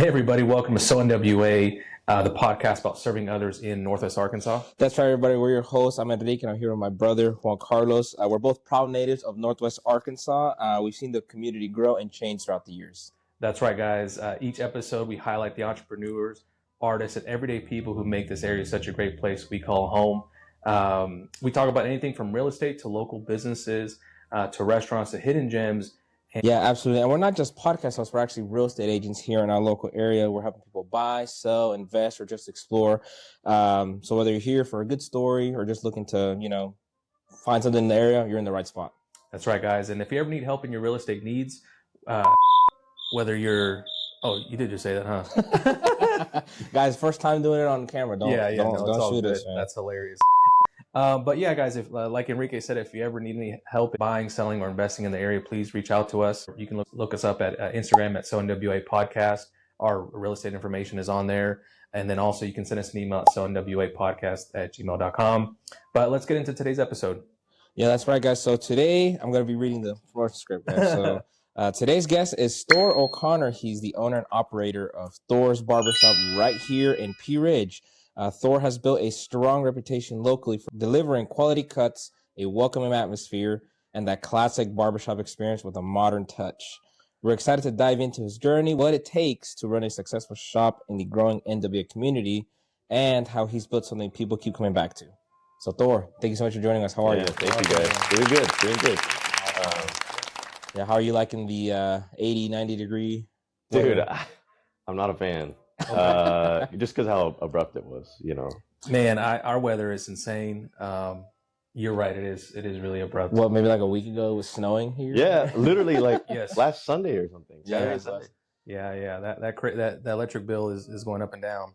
Hey everybody, welcome to So NWA, the podcast about serving others in Northwest Arkansas. That's right, everybody. We're your hosts. I'm Enrique, and I'm here with my brother, Juan Carlos. We're both proud natives of Northwest Arkansas. We've seen the community grow and change throughout the years. That's right, guys. Each episode, we highlight the entrepreneurs, artists, and everyday people who make this area such a great place we call home. We talk about anything from real estate to local businesses to restaurants to hidden gems. Yeah, absolutely. And we're not just podcast hosts. We're actually real estate agents here in our local area. We're helping people buy, sell, invest, or just explore. So whether you're here for a good story or just looking to, find something in the area, you're in the right spot. That's right, guys. And if you ever need help in your real estate needs, whether you're... Oh, you did just say that, huh? Guys, first time doing it on camera. Don't shoot us, man. That's hilarious. But yeah, guys, if like Enrique said, if you ever need any help buying, selling, or investing in the area, please reach out to us. You can look us up at Instagram at SoNWA Podcast. Our real estate information is on there. And then also you can send us an email at sonwapodcast@gmail.com. But let's get into today's episode. Yeah, that's right, guys. So today I'm going to be reading the promotion script, guys. So today's guest is Thor O'Connor. He's the owner and operator of Thor's Barbershop right here in Pea Ridge. Thor has built a strong reputation locally for delivering quality cuts, a welcoming atmosphere, and that classic barbershop experience with a modern touch. We're excited to dive into his journey, what it takes to run a successful shop in the growing NWA community, and how he's built something people keep coming back to. So Thor, thank you so much for joining us. How are you? Thank you, guys. Doing good. How are you liking the 80, 90 degree? Dude, I'm not a fan. Just because how abrupt it was, Man, our weather is insane. You're right. It is really abrupt. What, maybe like a week ago it was snowing here? Yeah, literally like Yes. last Sunday or something. Yeah, Sunday. Yeah. That electric bill is going up and down.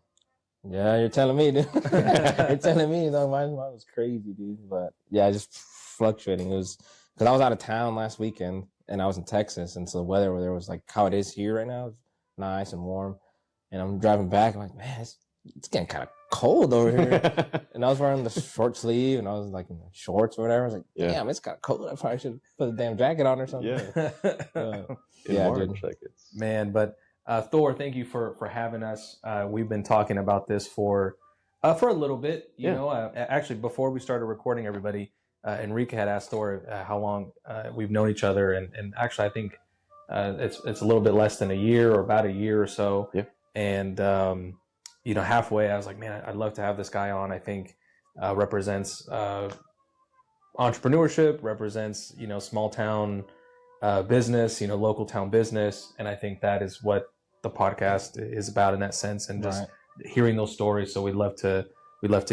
Yeah, you're telling me, dude. You're telling me. Mine was crazy, dude. But yeah, just fluctuating. It was because I was out of town last weekend and I was in Texas, and so the weather over there was like how it is here right now. It's nice and warm. And I'm driving back. I'm like, man, it's getting kind of cold over here. And I was wearing the short sleeve, and I was like in the shorts or whatever. I was like, damn, it's kind of cold. I probably should put a damn jacket on or something. Yeah, March, dude. Man, but Thor, thank you for having us. We've been talking about this for a little bit. You know, actually, before we started recording, everybody, Enrique had asked Thor how long we've known each other, and actually, I think it's a little bit less than a year or about a year or so. Yeah. And, halfway I was like, man, I'd love to have this guy on. I think represents entrepreneurship, represents, small town business, local town business. And I think that is what the podcast is about in that sense, and just hearing those stories. So we'd love to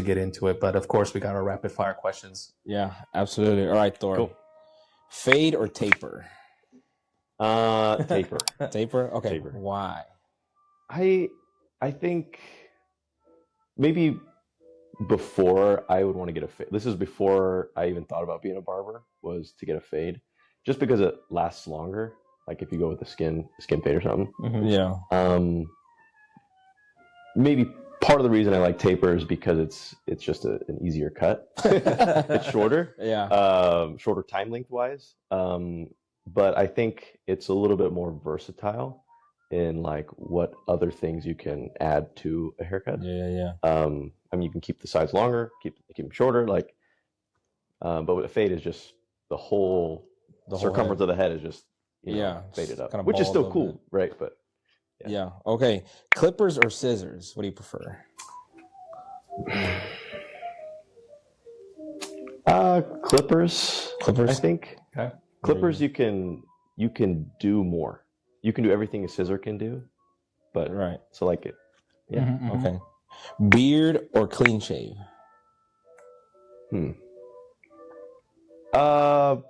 get into it. But of course, we got our rapid fire questions. Yeah, absolutely. All right, Thor. Cool. Fade or taper? Taper. Taper? Okay. Taper. Why? I think maybe before I would want to get a fade. This is before I even thought about being a barber, was to get a fade, just because it lasts longer. Like if you go with the skin fade or something. Mm-hmm. Yeah. Maybe part of the reason I like taper is because it's just an easier cut. It's shorter. Yeah. Shorter time length wise. But I think it's a little bit more versatile in like what other things you can add to a haircut. Yeah. You can keep the sides longer, keep them shorter, but with a fade is just the whole circumference of the head is just faded up, which is still cool, right? But yeah. Okay. Clippers or scissors? What do you prefer? Clippers. I think. Okay. Clippers, you can do more. You can do everything a scissor can do, but so like it. Yeah. Mm-hmm. Okay. Beard or clean shave? I'll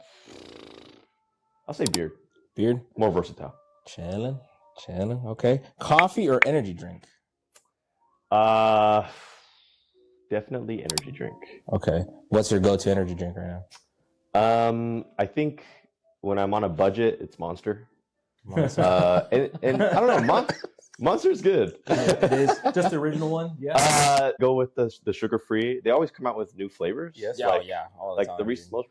say beard. Beard? More versatile. Chilling. Okay. Coffee or energy drink? Definitely energy drink. Okay. What's your go-to energy drink right now? I think when I'm on a budget, it's Monster. And I don't know, Monster's good. It is just the original one. Yeah. Go with the sugar-free. They always come out with new flavors. Yes. Like, all the like time, most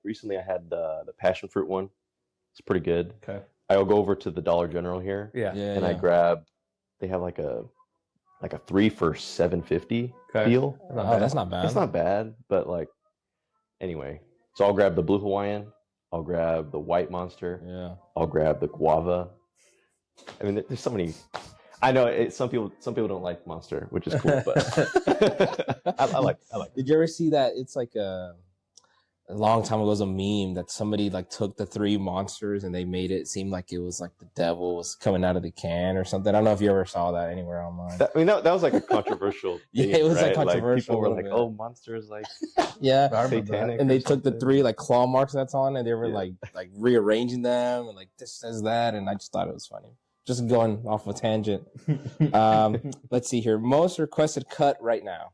recently, I had the passion fruit one. It's pretty good. Okay. I'll go over to the Dollar General here. Yeah. And I grab they have like a 3 for $7.50 Okay. deal. Oh, that's not bad. It's not bad, but like anyway. So I'll grab the Blue Hawaiian. I'll grab the White Monster. Yeah. I'll grab the Guava. I mean, there's so many. I know some people don't like Monster, which is cool, but I like. Did you ever see that? It's like a long time ago, it was a meme that somebody like took the 3 monsters and they made it seem like it was like the devil was coming out of the can or something. I don't know if you ever saw that anywhere online. That was like a controversial. Yeah, thing, it was right? like controversial. People were a like, little "Oh, Monster is like yeah, satanic," and or they took the something. 3 like claw marks that's on, and they were Yeah. like rearranging them and like this says that, and I just thought it was funny. Just going off a tangent. Let's see here. Most requested cut right now.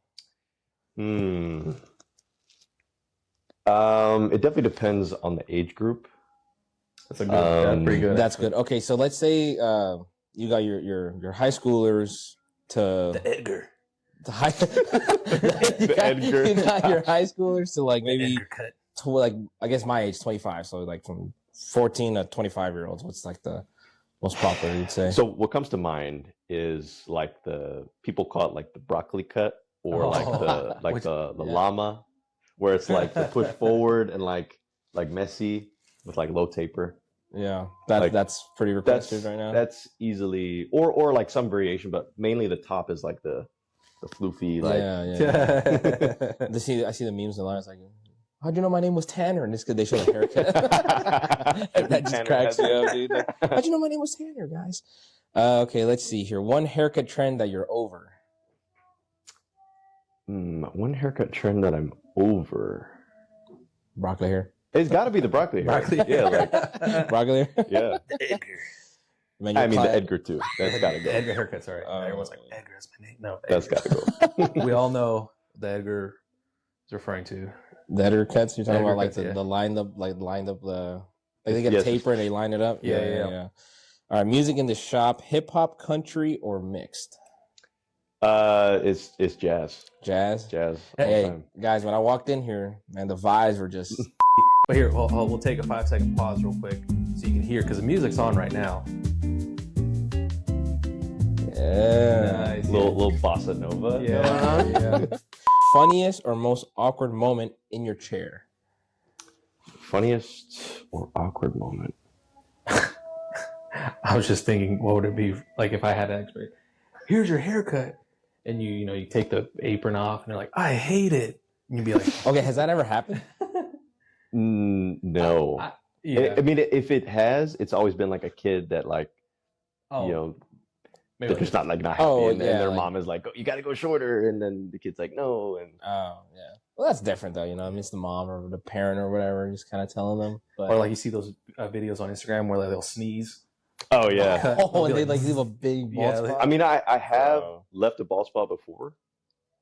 It definitely depends on the age group. That's a good. That's pretty good. That's good. Okay, so let's say you got your high schoolers to The Edgar. the high. Edgar. You got your high schoolers to like maybe Edgar cut. to like I guess my age 25. So like from 14 to 25-year-olds. What's like the most popular you'd say? So what comes to mind is like the people call it like the broccoli cut or Oh. like the yeah. llama, where it's like the push forward and like messy with like low taper. Yeah, Like, that's pretty requested right now. That's easily or like some variation, but mainly the top is like the floofy like yeah. I see the memes online. It's like, how'd you know my name was Tanner? And it's because they show the haircut. That just Tanner cracks has me up, dude. Like, how'd you know my name was Tanner, guys? Okay, let's see here. One haircut trend that you're over. One haircut trend that I'm over. Broccoli hair. It's got to be the broccoli hair. Broccoli. Yeah, like Broccoli hair. yeah. The Edgar. Man, I your mean the client- Edgar too. That's got to The go. Edgar haircut. Sorry, Oh. everyone's like Edgar. That's my name. No, That's Edgar. got to go. We all know the Edgar is referring to. The Edgar cuts. You're talking Edgar about like cuts, the, yeah. the lined up the. Like they get Yes. a taper and they line it up. Yeah. All right, music in the shop: hip hop, country, or mixed. It's jazz. Jazz. All the Hey time. guys, when I walked in here, man, the vibes were just. But here, we'll take a 5-second pause real quick so you can hear because the music's on right now. Yeah. Nice. Little bossa nova. Yeah. Funniest or most awkward moment in your chair? Funniest or awkward moment? I was just thinking, what would it be like if I had an expert? Here's your haircut, and you take the apron off, and they're like, I hate it. And you'd be like, Okay, has that ever happened? No. yeah. I mean, if it has, it's always been like a kid that like Oh, you know maybe they're just not happy, Oh, and yeah, their like- mom is like, oh, you got to go shorter, and then the kid's like, no, and Oh, yeah. Well, that's different though. You know, I mean, it's the mom or the parent or whatever, just kind of telling them. But or like you see those videos on Instagram where like, they'll sneeze. oh yeah. Cut. oh, They'll and be they like leave a big bald Yeah, spot. I mean, I have Wow. left a bald spot before.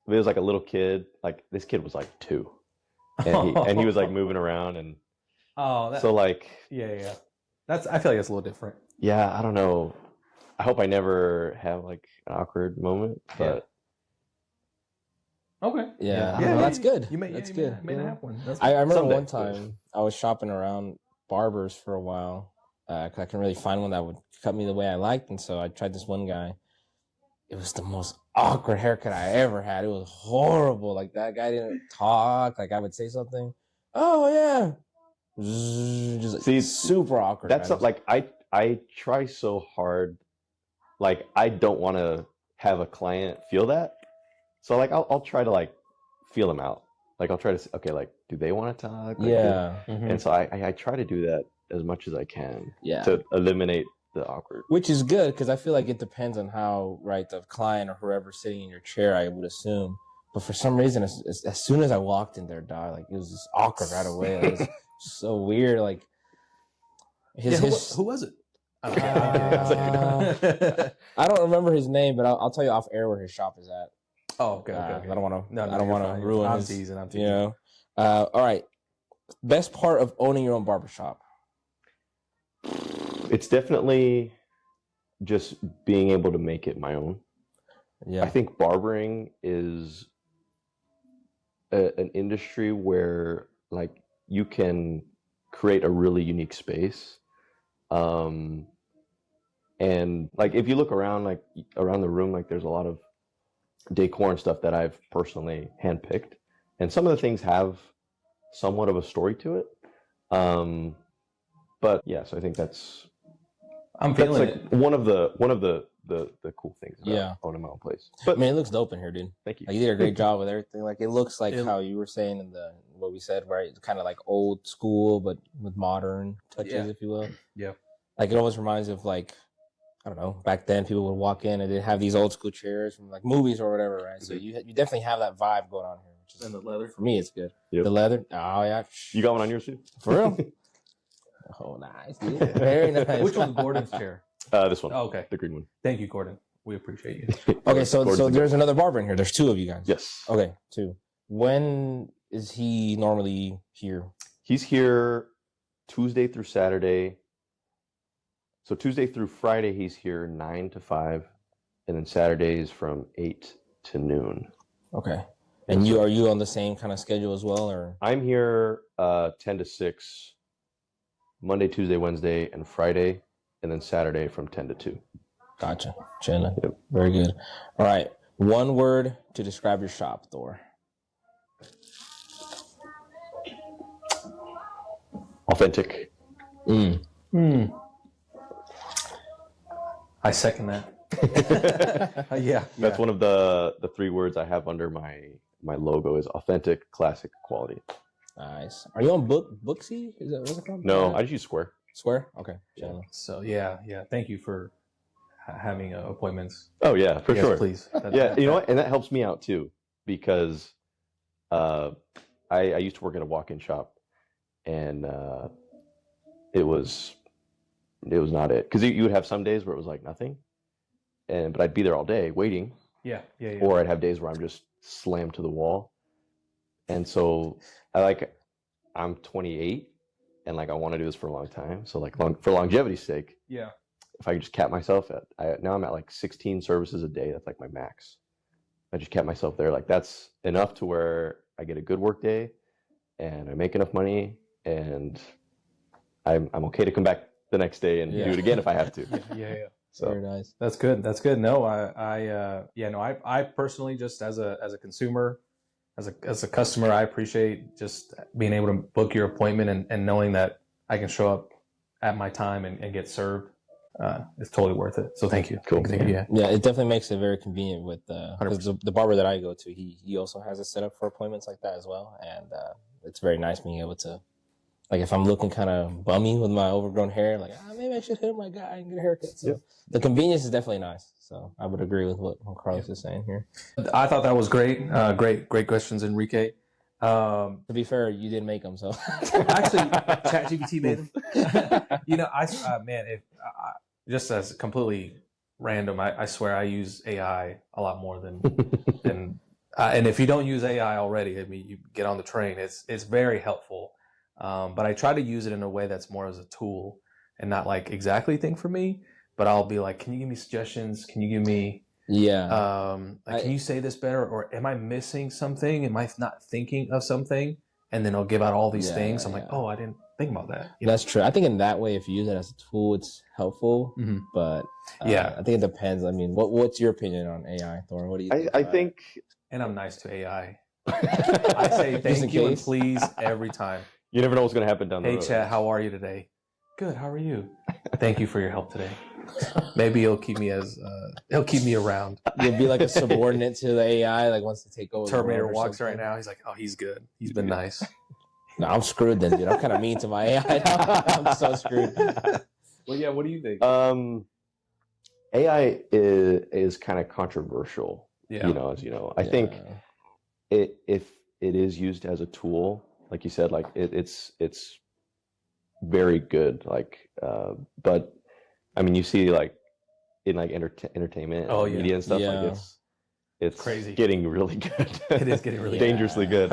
It was like a little kid. Like this kid was like 2, and he was like moving around, and Oh, that, so like yeah. I feel like it's a little different. yeah, I don't know. I hope I never have like an awkward moment, but Okay. Yeah. Yeah, Well, that's good. You may, That's you good. May not have one. That's I remember Someday. one time I was shopping around barbers for a while. 'Cause I couldn't really find one that would cut me the way I liked, and so I tried this one guy. It was the most awkward haircut I ever had. It was horrible. Like that guy didn't talk. Like I would say something. Oh yeah. Just like, See, super awkward. that's man. not, like I try so hard. Like I don't want to have a client feel that, so like I'll try to like feel them out. Like I'll try to okay, like do they want to talk? Like, yeah, and so I try to do that as much as I can yeah. to eliminate the awkward. Which is good because I feel like it depends on how right the client or whoever's sitting in your chair. I would assume, but for some reason, as soon as I walked in there, dog, like it was just awkward right away. Like, it was so weird. Like who was it? I don't remember his name, but I'll tell you off air where his shop is at. Oh, okay. I don't want to. No, I don't you're want fine, to you're ruin fine. I'm his. teasing. You know. All right. Best part of owning your own barbershop. It's definitely just being able to make it my own. Yeah. I think barbering is an industry where like you can create a really unique space. And like if you look around, like around the room, like there's a lot of decor and stuff that I've personally handpicked, and some of the things have somewhat of a story to it. But yeah, so I think that's feeling like it. one of the cool things about Yeah. owning my own place. I But mean, it looks dope in here, dude. thank you. Like, you did a great job with everything. Like, it looks like how you were saying in what we said, right? It's kind of like old school, but with modern touches, if you will. Yeah. Like, it almost reminds me of, like, I don't know, back then people would walk in and they'd have these old school chairs from like movies or whatever, right? So you definitely have that vibe going on here, which is, And the leather. for me, it's good. Yep. The leather. Oh, yeah. You got one on yours too? For real? Oh, nice, dude. Very nice. Which one's Gordon's chair? This one. Oh, okay. The green one. Thank you, Gordon. We appreciate you. Okay, so there's another barber in here. There's two of you guys. Yes. Okay, two. When is he normally here? He's here Tuesday through Saturday. So Tuesday through Friday, he's here 9 to 5, and then Saturdays from 8 to noon. Okay. And are you on the same kind of schedule as well, or? I'm here 10 to 6, Monday, Tuesday, Wednesday, and Friday, and then Saturday from 10 to 2. Gotcha. Chilling. Yep. Very good. All right. One word to describe your shop, Thor. Authentic. I second that. Yeah. That's one of the 3 words I have under my logo is authentic, classic, quality. Nice. Are you on Booksy? Is that what's it called? No, I just use Square. Square? Okay. Yeah. So yeah. Thank you for having appointments. Oh yeah, for sure. Please. You know what? And that helps me out too, because I used to work at a walk-in shop, and it was not it, because you would have some days where it was like nothing, but I'd be there all day waiting. Yeah. Or I'd have days where I'm just slammed to the wall, and so I'm 28, and like I want to do this for a long time. So like for longevity's sake, Yeah. if I could just cap myself now I'm at like 16 services a day. That's like my max. I just kept myself there. Like that's enough to where I get a good work day, and I make enough money, and I'm okay to come back the next day and do it again if I have to. Yeah. So very nice. That's good. No, I personally, just as a consumer, as a customer, I appreciate just being able to book your appointment and knowing that I can show up at my time and get served. It's totally worth it. So thank you. Cool. Yeah, it definitely makes it very convenient with the barber that I go to. He also has a setup for appointments like that as well, and it's very nice being able to, like, if I'm looking kind of bummy with my overgrown hair, like maybe I should hit my guy and get a haircut. So the convenience is definitely nice. So I would agree with what Carlos is saying here. I thought that was great. Great questions, Enrique. To be fair, you didn't make them, so actually, ChatGPT made them. Just as completely random, I swear I use AI a lot more than and if you don't use AI already, I mean, you get on the train. It's very helpful, but I try to use it in a way that's more as a tool and not like exactly thing for me. But I'll be like, can you give me suggestions? Can you give me can you say this better, or am I missing something? Am I not thinking of something? And then I'll give out all these things. I'm like, oh, I didn't think about that. That's true. I think in that way, if you use it as a tool, it's helpful. Mm-hmm. But I think it depends. I mean, what's your opinion on AI, Thor? What do you think? I think, and I'm nice to AI. I say thank you and please every time. You never know what's going to happen down the road. Hey, chat, how are you today? Good. How are you? Thank you for your help today. Maybe he'll keep me around. You'll be like a subordinate to the AI, like wants to take over. Terminator walks right now. He's like, oh, he's good. He's been nice. No, I'm screwed then, dude. I'm kind of mean to my AI now. I'm so screwed. Well, yeah. What do you think? AI is kind of controversial. Yeah. As you know, I think if it is used as a tool, like you said, like it's very good. Like, but I mean, you see, like in like entertainment, media and stuff, like it's crazy, getting really good. It is getting really dangerously good.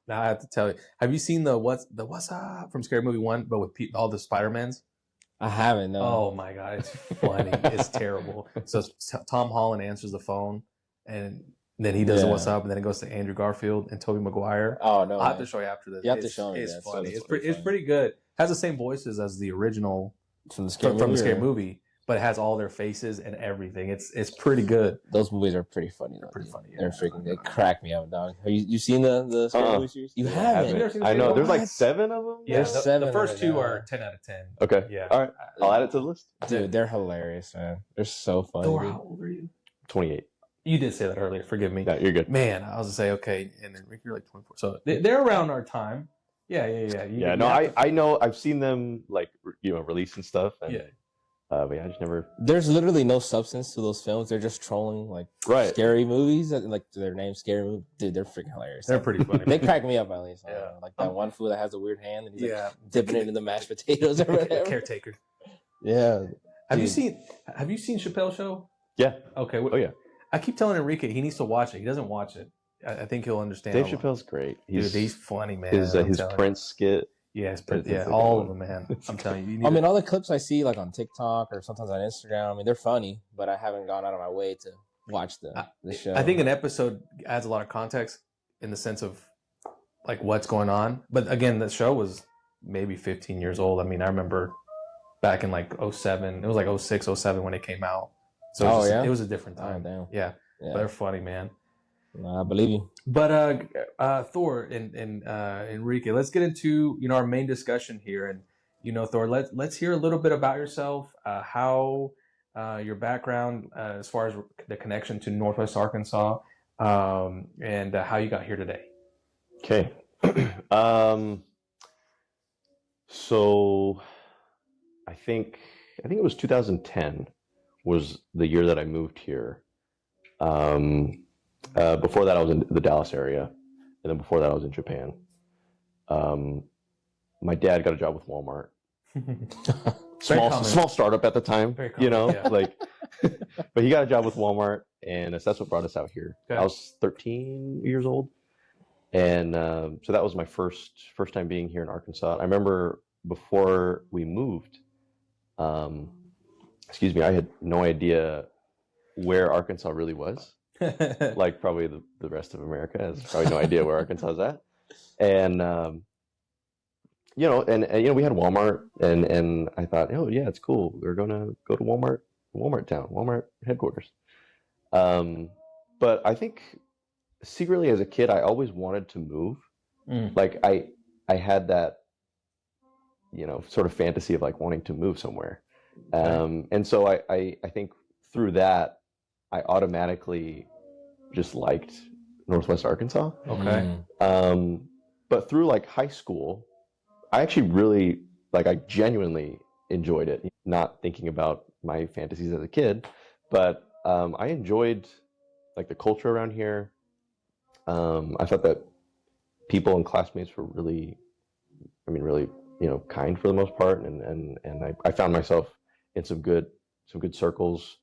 Now I have to tell you, have you seen the what's up from Scary Movie 1, but with all the Spider-Mans? I haven't. No. Oh my god, it's funny. It's terrible. So Tom Holland answers the phone, and then he does a what's up, and then it goes to Andrew Garfield and Tobey Maguire. Oh no! I'll have to show you after this. You have to show me. It's funny. It's pretty good. Has the same voices as the original from the scary from movie. the scary movie, but it has all their faces and everything. It's pretty good. Those movies are pretty funny. They're pretty funny. Yeah. They're freaking. They crack me up, dog. Have you seen the scary movie series? You haven't. You never seen the I know. series? There's like What? 7 of them. Yeah, There's the 7 first right 2 now. are 10 out of 10. Okay. Yeah. All right. I'll add it to the list. Dude, they're hilarious, man. They're so funny. Thor, dude. how old are you? 28. You did say that earlier. Forgive me. Yeah, you're good. Man, I was gonna say okay, and then Rick, you're like 24. So they're around our time. Yeah. I know. I've seen them like release and stuff. And, Yeah. But yeah, I just never. There's literally no substance to those films. They're just trolling like Right. scary movies, and like their name, scary movie. Dude, they're freaking hilarious. They're pretty funny. They crack me up at least. Yeah. Like that one fool that has a weird hand and he's Yeah. like dipping it in the mashed potatoes or whatever. Caretaker. Yeah. Have you Dude. seen Chappelle's Show? Yeah. Okay. Oh yeah. I keep telling Enrique he needs to watch it. He doesn't watch it. I think he'll understand. Dave a lot. Chappelle's great. He's funny, man. His I'm telling you. Prince skit. Yeah, it's like all a- of them, man. I'm telling you. I mean, all the clips I see like on TikTok or sometimes on Instagram, I mean, they're funny, but I haven't gone out of my way to watch the show. I think an episode adds a lot of context in the sense of like what's going on. But again, the show was maybe 15 years old. I mean, I remember back in like 07. It was like 06, 07 when it came out. So it was a different time. damn. Yeah. But they're funny, man. I believe you. But Thor and Enrique, let's get into our main discussion here. And Thor, let's hear a little bit about yourself, how your background as far as the connection to Northwest Arkansas, and how you got here today. Okay. So I think it was 2010 was the year that I moved here. Before that, I was in the Dallas area, and then before that, I was in Japan. My dad got a job with Walmart. Small startup at the time, Very common, yeah. but he got a job with Walmart, and that's what brought us out here. Okay. I was 13 years old, and so that was my first time being here in Arkansas. I remember before we moved, I had no idea where Arkansas really was. Like probably the rest of America has probably no idea where Arkansas is at. And we had Walmart, and I thought, oh yeah, it's cool. We're gonna go to Walmart headquarters. But I think secretly as a kid, I always wanted to move. Like I had that, sort of fantasy of like wanting to move somewhere. And so I think through that, I automatically just liked Northwest Arkansas. Okay. But through like high school, I actually really I genuinely enjoyed it. Not thinking about my fantasies as a kid, but I enjoyed like the culture around here. I thought that people and classmates were really kind for the most part, and I found myself in some good circles.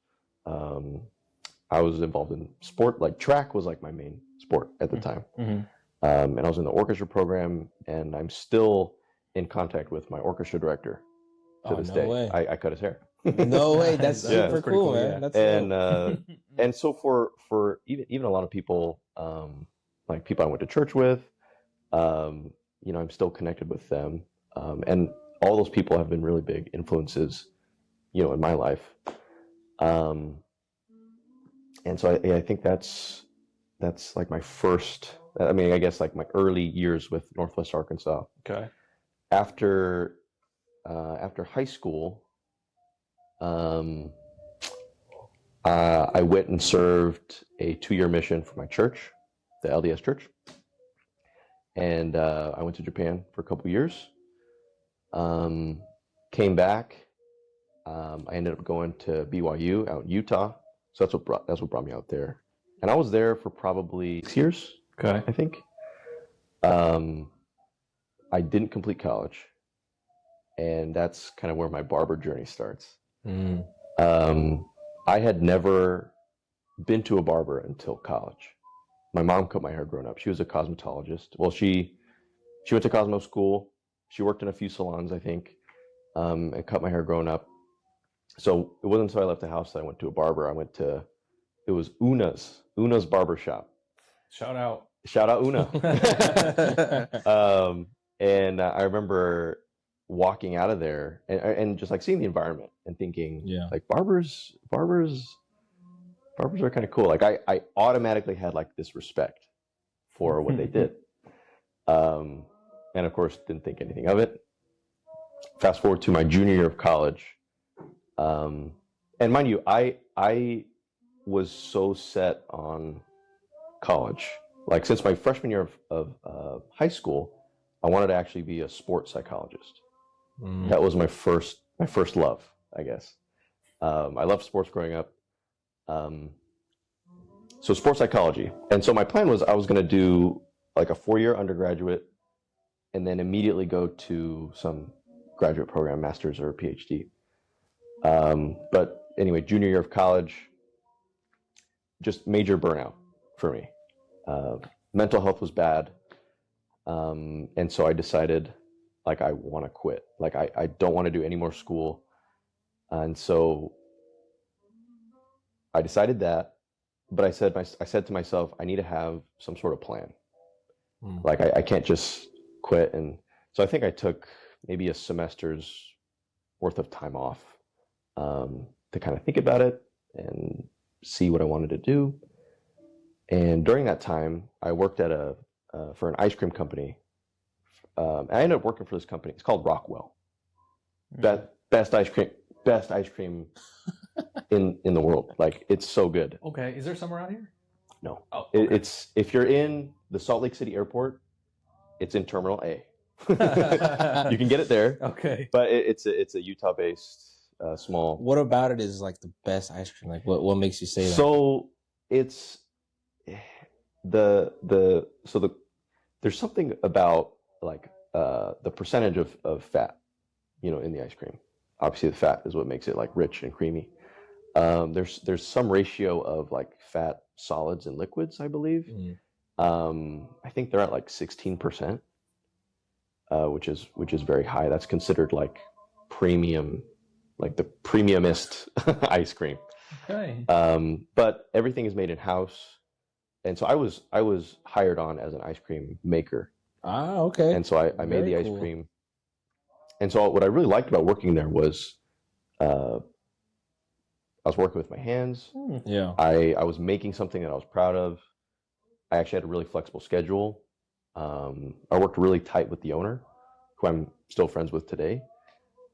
I was involved in sport, like track was like my main sport at the time. Mm-hmm. And I was in the orchestra program, and I'm still in contact with my orchestra director to this day. Way. I cut his hair. No way, that's super that's pretty cool, cool, man. yeah. That's And so for even a lot of people, like people I went to church with, I'm still connected with them, and all those people have been really big influences, in my life. And so I think that's like my first. I guess like my early years with Northwest Arkansas. Okay. After high school, I went and served a 2-year mission for my church, the LDS church, and I went to Japan for a couple years. Came back. I ended up going to BYU out in Utah. So that's what brought me out there, and I was there for probably 6 years. Okay. I think. I didn't complete college, and that's kind of where my barber journey starts. I had never been to a barber until college. My mom cut my hair growing up. She was a cosmetologist. Well, she went to Cosmo school. She worked in a few salons, I think, and cut my hair growing up. So it wasn't until I left the house that I went to a barber. It was Una's Barbershop. Shout out Una. And I remember walking out of there and just like seeing the environment and thinking, Yeah. like barbers are kind of cool. Like I automatically had like this respect for what they did. And of course, didn't think anything of it. Fast forward to my junior year of college. And mind you, I was so set on college. Like since my freshman year of high school, I wanted to actually be a sports psychologist. That was my first love, I guess. I loved sports growing up. So sports psychology. And so my plan was I was going to do like a 4-year undergraduate and then immediately go to some graduate program, master's or PhD. But anyway, junior year of college, just major burnout for me. Mental health was bad. And so I decided like I want to quit. Like I don't want to do any more school. And so I decided that, but I said to myself, I need to have some sort of plan. Like I can't just quit. And so I think I took maybe a semester's worth of time off to kind of think about it and see what I wanted to do. And during that time, I worked at for an ice cream company. I ended up working for this company. It's called Rockwell. Best ice cream in the world. Like it's so good. Okay, is there some around here? No. Oh, okay. It's if you're in the Salt Lake City airport, it's in Terminal A. You can get it there. Okay. But it's a Utah-based small. What about it is like the best ice cream? Like what makes you say that? So it's there's something about like the percentage of fat, in the ice cream. Obviously, the fat is what makes it like rich and creamy. There's some ratio of like fat solids and liquids, I believe. I think they're at like 16%, which is very high. That's considered like premium, like the premiumist ice cream. Okay. But everything is made in house, and so I was hired on as an ice cream maker. Ah, okay. And so I made the ice cool. cream. And so what I really liked about working there was I was working with my hands. Yeah. I was making something that I was proud of. I actually had a really flexible schedule. I worked really tight with the owner, who I'm still friends with today.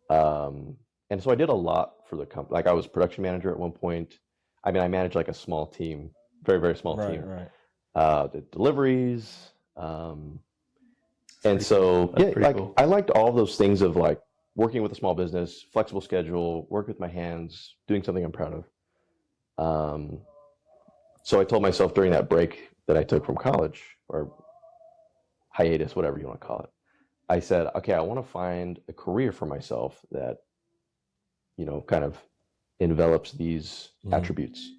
And so I did a lot for the company. Like I was production manager at one point. I mean, I managed like a small team, very, very small team. Right. Did deliveries. And so, yeah, like cool. I liked all of those things of like working with a small business, flexible schedule, work with my hands, doing something I'm proud of. So I told myself during that break that I took from college, or hiatus, whatever you want to call it, I said, okay, I want to find a career for myself that, kind of envelops these attributes.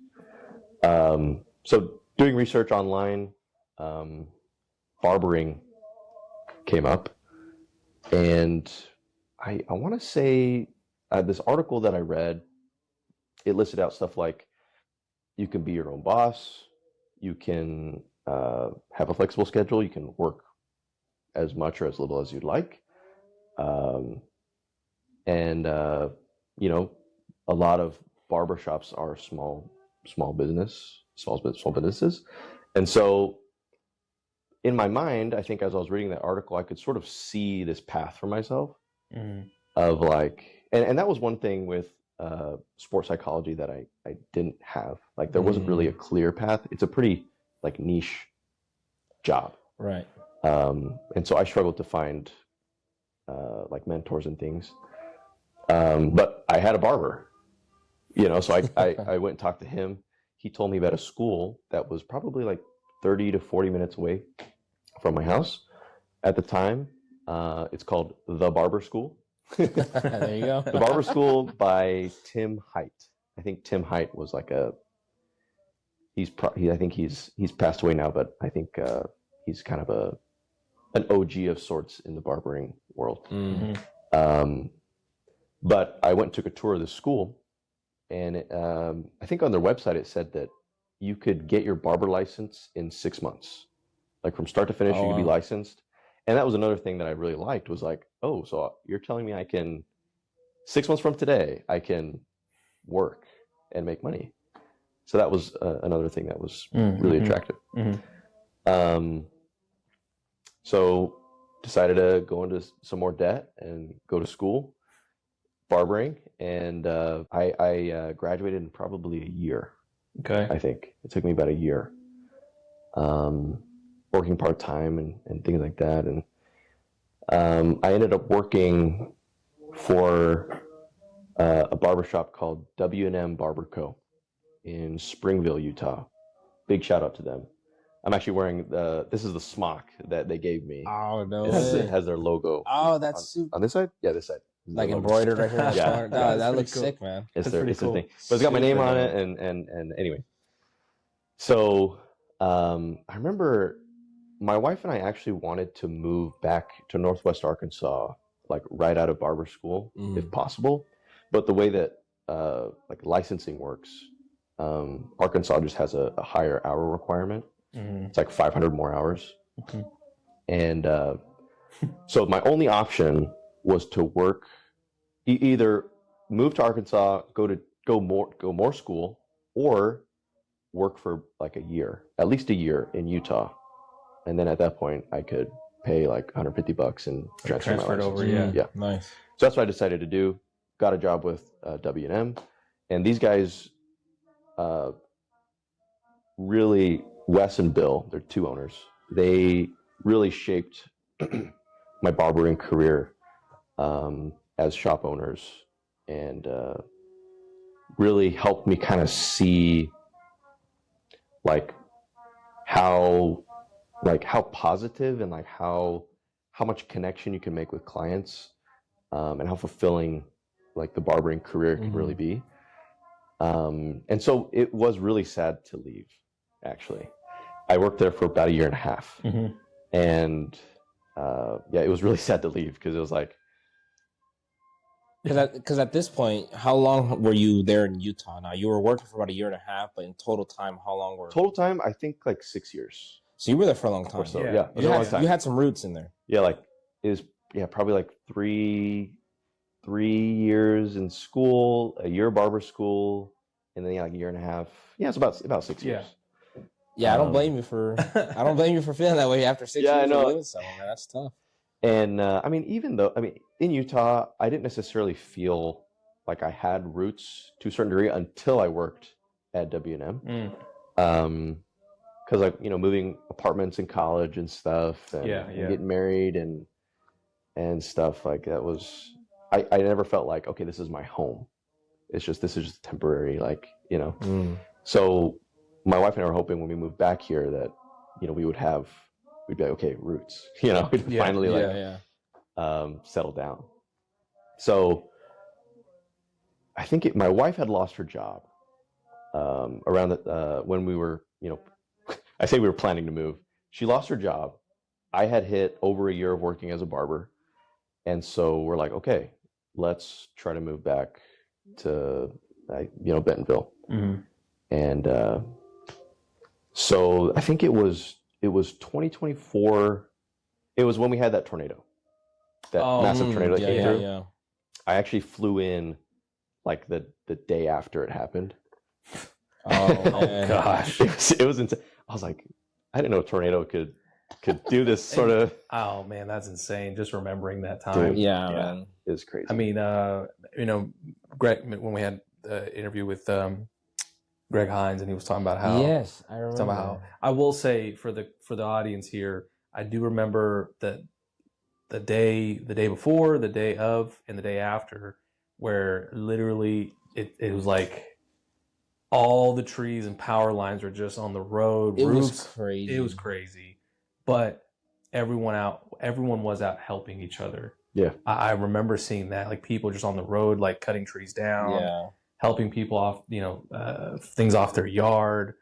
So doing research online, barbering came up, and I want to say this article that I read, it listed out stuff like you can be your own boss, you can have a flexible schedule, you can work as much or as little as you'd like, and a lot of barbershops are small businesses, and so in my mind, I think as I was reading that article, I could sort of see this path for myself of like, and that was one thing with sports psychology that I didn't have. Like there wasn't really a clear path. It's a pretty like niche job. Right. And so I struggled to find like mentors and things. But I had a barber, so I went and talked to him. He told me about a school that was probably like 30 to 40 minutes away from my house at the time. It's called The Barber School. There you go. The Barber School by Tim Height. I think Tim Height was like I think he's passed away now, but I think he's kind of an OG of sorts in the barbering world. But I went and took a tour of the school, and I think on their website it said that you could get your barber license in 6 months. Like from start to finish, you could be licensed. And that was another thing that I really liked was like, oh, so you're telling me I can 6 months from today, I can work and make money. So that was another thing that was really attractive. So decided to go into some more debt and go to school, barbering, and I graduated in probably a year. Okay. I think it took me about a year, working part-time and things like that. And I ended up working for a barbershop called W&M Barber Co. in Springville, Utah. Big shout out to them. I'm actually wearing this is the smock that they gave me. Oh, no It has their logo. Oh, that's super. On this side? Yeah, this side. Like embroidered right here. Yeah. That looks cool. sick, man. It's That's their pretty cool. thing. But it's got my name on it, and anyway. So I remember my wife and I actually wanted to move back to Northwest Arkansas, like right out of barber school, if possible. But the way that like licensing works, Arkansas just has a higher hour requirement. It's like 500 more hours. And so my only option was to work, either move to Arkansas, go more school, or work for like a year, at least a year in Utah. And then at that point I could pay like $150 and transfer my license. over. Yeah. Nice. So that's what I decided to do. Got a job with W&M, and these guys really, Wes and Bill, they're two owners. They really shaped my barbering career as shop owners, and really helped me kind of see how positive and like how much connection you can make with clients, and how fulfilling like the barbering career can really be. And so it was really sad to leave, actually. I worked there for about a year and a half. And yeah, it was really sad to leave because it was like... Because at this point, how long were you there in Utah? Now, you were working for about a year and a half, but in total time, how long were... Total time, I think like 6 years. So you were there for a long time. Or so, Yeah. yeah. You had some roots in there. Yeah, like it was probably like three years in school, a year barber school, and then like a year and a half. Yeah, it's about 6 years. Yeah, I don't blame you for feeling that way after 6 years I know. of living somewhere, man. That's tough. And I mean, in Utah, I didn't necessarily feel like I had roots to a certain degree until I worked at W&M. Because like, moving apartments in college and stuff, and getting married and stuff like that was, I never felt like, okay, this is my home. This is just temporary, like, So my wife and I were hoping when we moved back here that, we'd be like, okay, roots, we'd finally settle down. So I think my wife had lost her job around when we were, I say we were planning to move. She lost her job. I had hit over a year of working as a barber. And so we're like, okay, let's try to move back to, Bentonville. And so I think it was 2024. It was when we had that tornado, massive tornado that came through. Yeah. I actually flew in like the day after it happened. Oh gosh. It was insane. I was like, I didn't know a tornado could do this sort of... Oh man, that's insane. Just remembering that time. Dude, man. It was crazy. I mean, Greg, when we had the interview with Greg Hines, and he was talking about how... Yes, I remember. I will say for the audience here, I do remember that the day before, the day of, and the day after, where literally it was like all the trees and power lines were just on the road. It roofs. was crazy. It was crazy. But everyone was out helping each other. Yeah. I remember seeing that, like people just on the road, like cutting trees down, helping people off, things off their yard,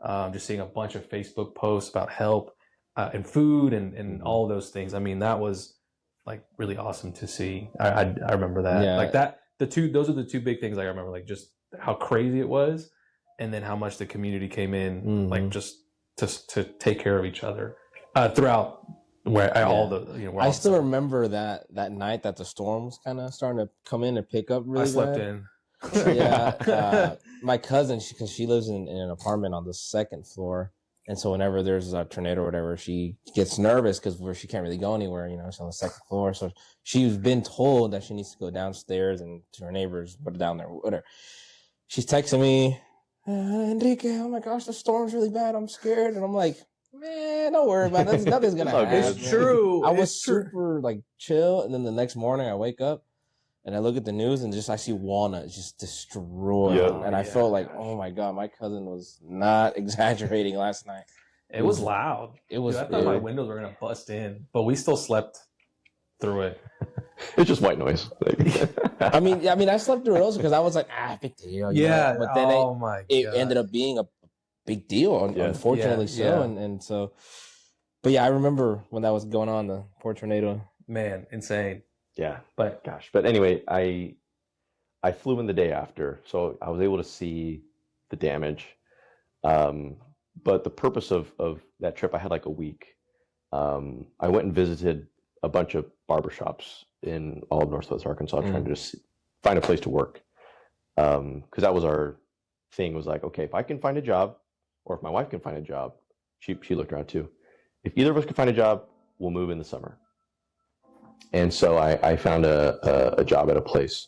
just seeing a bunch of Facebook posts about help and food and all those things. I mean, that was like really awesome to see. I remember that. Yeah. Like that, those are the two big things I remember, like just how crazy it was, and then how much the community came in, like just to take care of each other throughout Where all the we're I all still set. remember that night that the storm was kind of starting to come in and pick up really I slept bad. in. Yeah, my cousin, because she lives in an apartment on the second floor, and so whenever there's a tornado or whatever, she gets nervous because she can't really go anywhere. She's on the second floor, so she's been told that she needs to go downstairs and to her neighbors, put it down there, whatever. She's texting me, Enrique, oh my gosh, the storm's really bad. I'm scared, and I'm like, man, don't worry about it. Nothing's gonna happen. It's true. I was super like chill, and then the next morning I wake up. And I look at the news and I see Walnut just destroyed. Yeah. And I felt like, oh my God, my cousin was not exaggerating last night. It was loud. It was. Dude, I thought my windows were gonna bust in, but we still slept through it. It's just white noise. I mean, I slept through it also because I was like, big deal. But then it ended up being a big deal, unfortunately so. Yeah. And so, but yeah, I remember when that was going on, the poor tornado. Man, insane. Yeah, but anyway, I flew in the day after, so I was able to see the damage. But the purpose of that trip, I had like a week. I went and visited a bunch of barbershops in all of Northwest Arkansas, trying to just find a place to work. Because that was our thing. Was like, okay, if I can find a job, or if my wife can find a job, she looked around too. If either of us can find a job, we'll move in the summer. And so I found a job at a place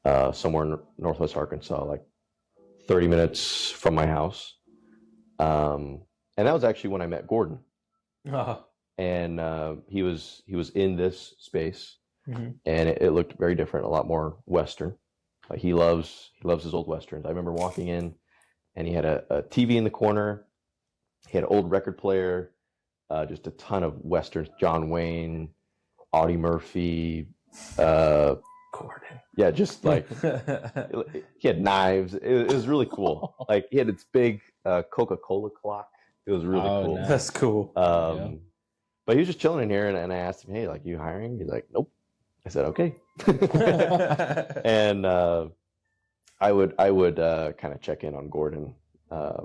somewhere in Northwest Arkansas, like 30 minutes from my house. And that was actually when I met Gordon. Uh-huh. And he was in this space, and it looked very different, a lot more Western. He loves his old Westerns. I remember walking in, and he had a TV in the corner. He had an old record player, just a ton of Westerns, John Wayne, Audie Murphy, Gordon. Yeah, just like he had knives. It was really cool. Like he had its big Coca-Cola clock. It was really cool. Nice. That's cool. But he was just chilling in here, and I asked him, "Hey, like, you hiring?" He's like, "Nope." I said, "Okay." And I would kind of check in on Gordon. I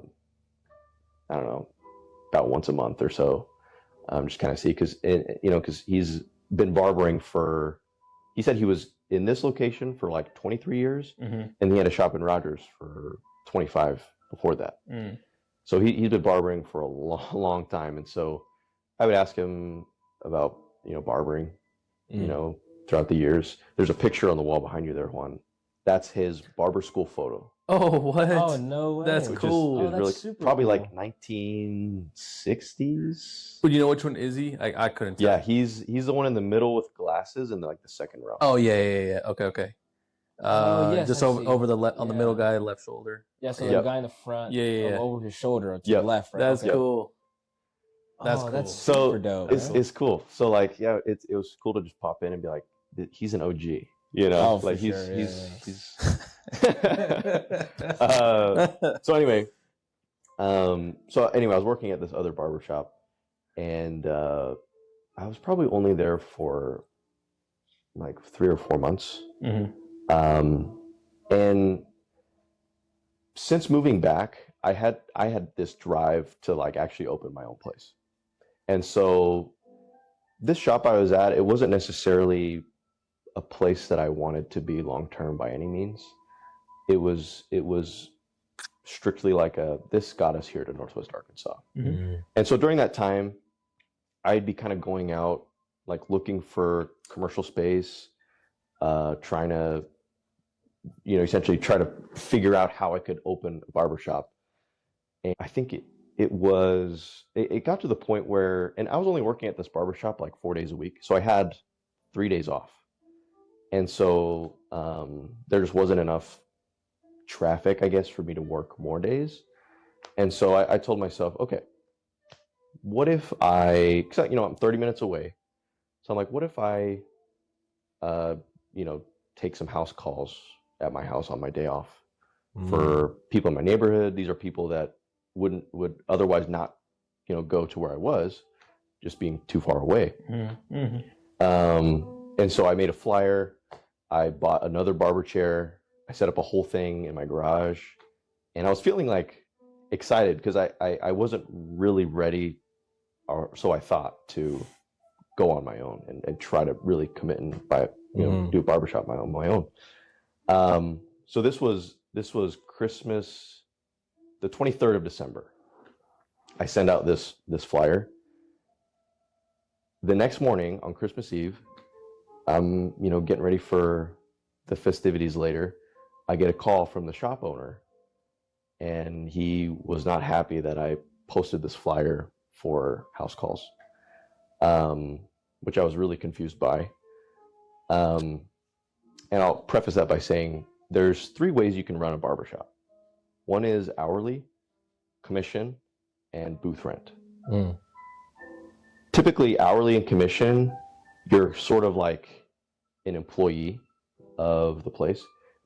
don't know, about once a month or so. Just kind of see, because he's been barbering for, he said he was in this location for like 23 years, and he had a shop in Rogers for 25 before that. So he's been barbering for a long time. And so I would ask him about, barbering, throughout the years. There's a picture on the wall behind you there, Juan. That's his barber school photo. Oh, what? Oh, no way. That's cool. Is that's really, super probably cool. like 1960s. Well, you know which one is he? I couldn't tell. Yeah, he's the one in the middle with glasses and like the second row. Oh, yeah. Okay. Yes, just I over see. the on the middle guy, left shoulder. Yeah, so Yep. the guy in the front, Yeah. over his shoulder to Yep. the left, right? That's Okay. cool. That's cool. That's So super dope. it's cool. So like, yeah, it was cool to just pop in and be like, he's an OG, Oh, for like sure. he's. So anyway, I was working at this other barbershop, and I was probably only there for like 3 or 4 months. And since moving back, I had this drive to like actually open my own place. And so this shop I was at, it wasn't necessarily a place that I wanted to be long-term by any means. It was strictly like this got us here to Northwest Arkansas. And so during that time, I'd be kind of going out, like looking for commercial space, trying to, essentially try to figure out how I could open a barbershop. And I think it got to the point where, and I was only working at this barbershop like 4 days a week. So I had 3 days off. And so there just wasn't enough traffic, I guess, for me to work more days. And so I told myself, okay, what if because I'm 30 minutes away. So I'm like, what if I, take some house calls at my house on my day off for people in my neighborhood. These are people that would otherwise not, go to where I was, just being too far away. And so I made a flyer. I bought another barber chair. I set up a whole thing in my garage, and I was feeling like excited because I wasn't really ready, or so I thought, to go on my own and try to really commit and do a barbershop on my own. So this was Christmas, the 23rd of December. I send out this flyer. The next morning on Christmas Eve, I'm getting ready for the festivities later. I get a call from the shop owner, and he was not happy that I posted this flyer for house calls, which I was really confused by. And I'll preface that by saying there's 3 ways you can run a barbershop. One is hourly, commission, and booth rent. Typically, hourly and commission, you're sort of like an employee of the place.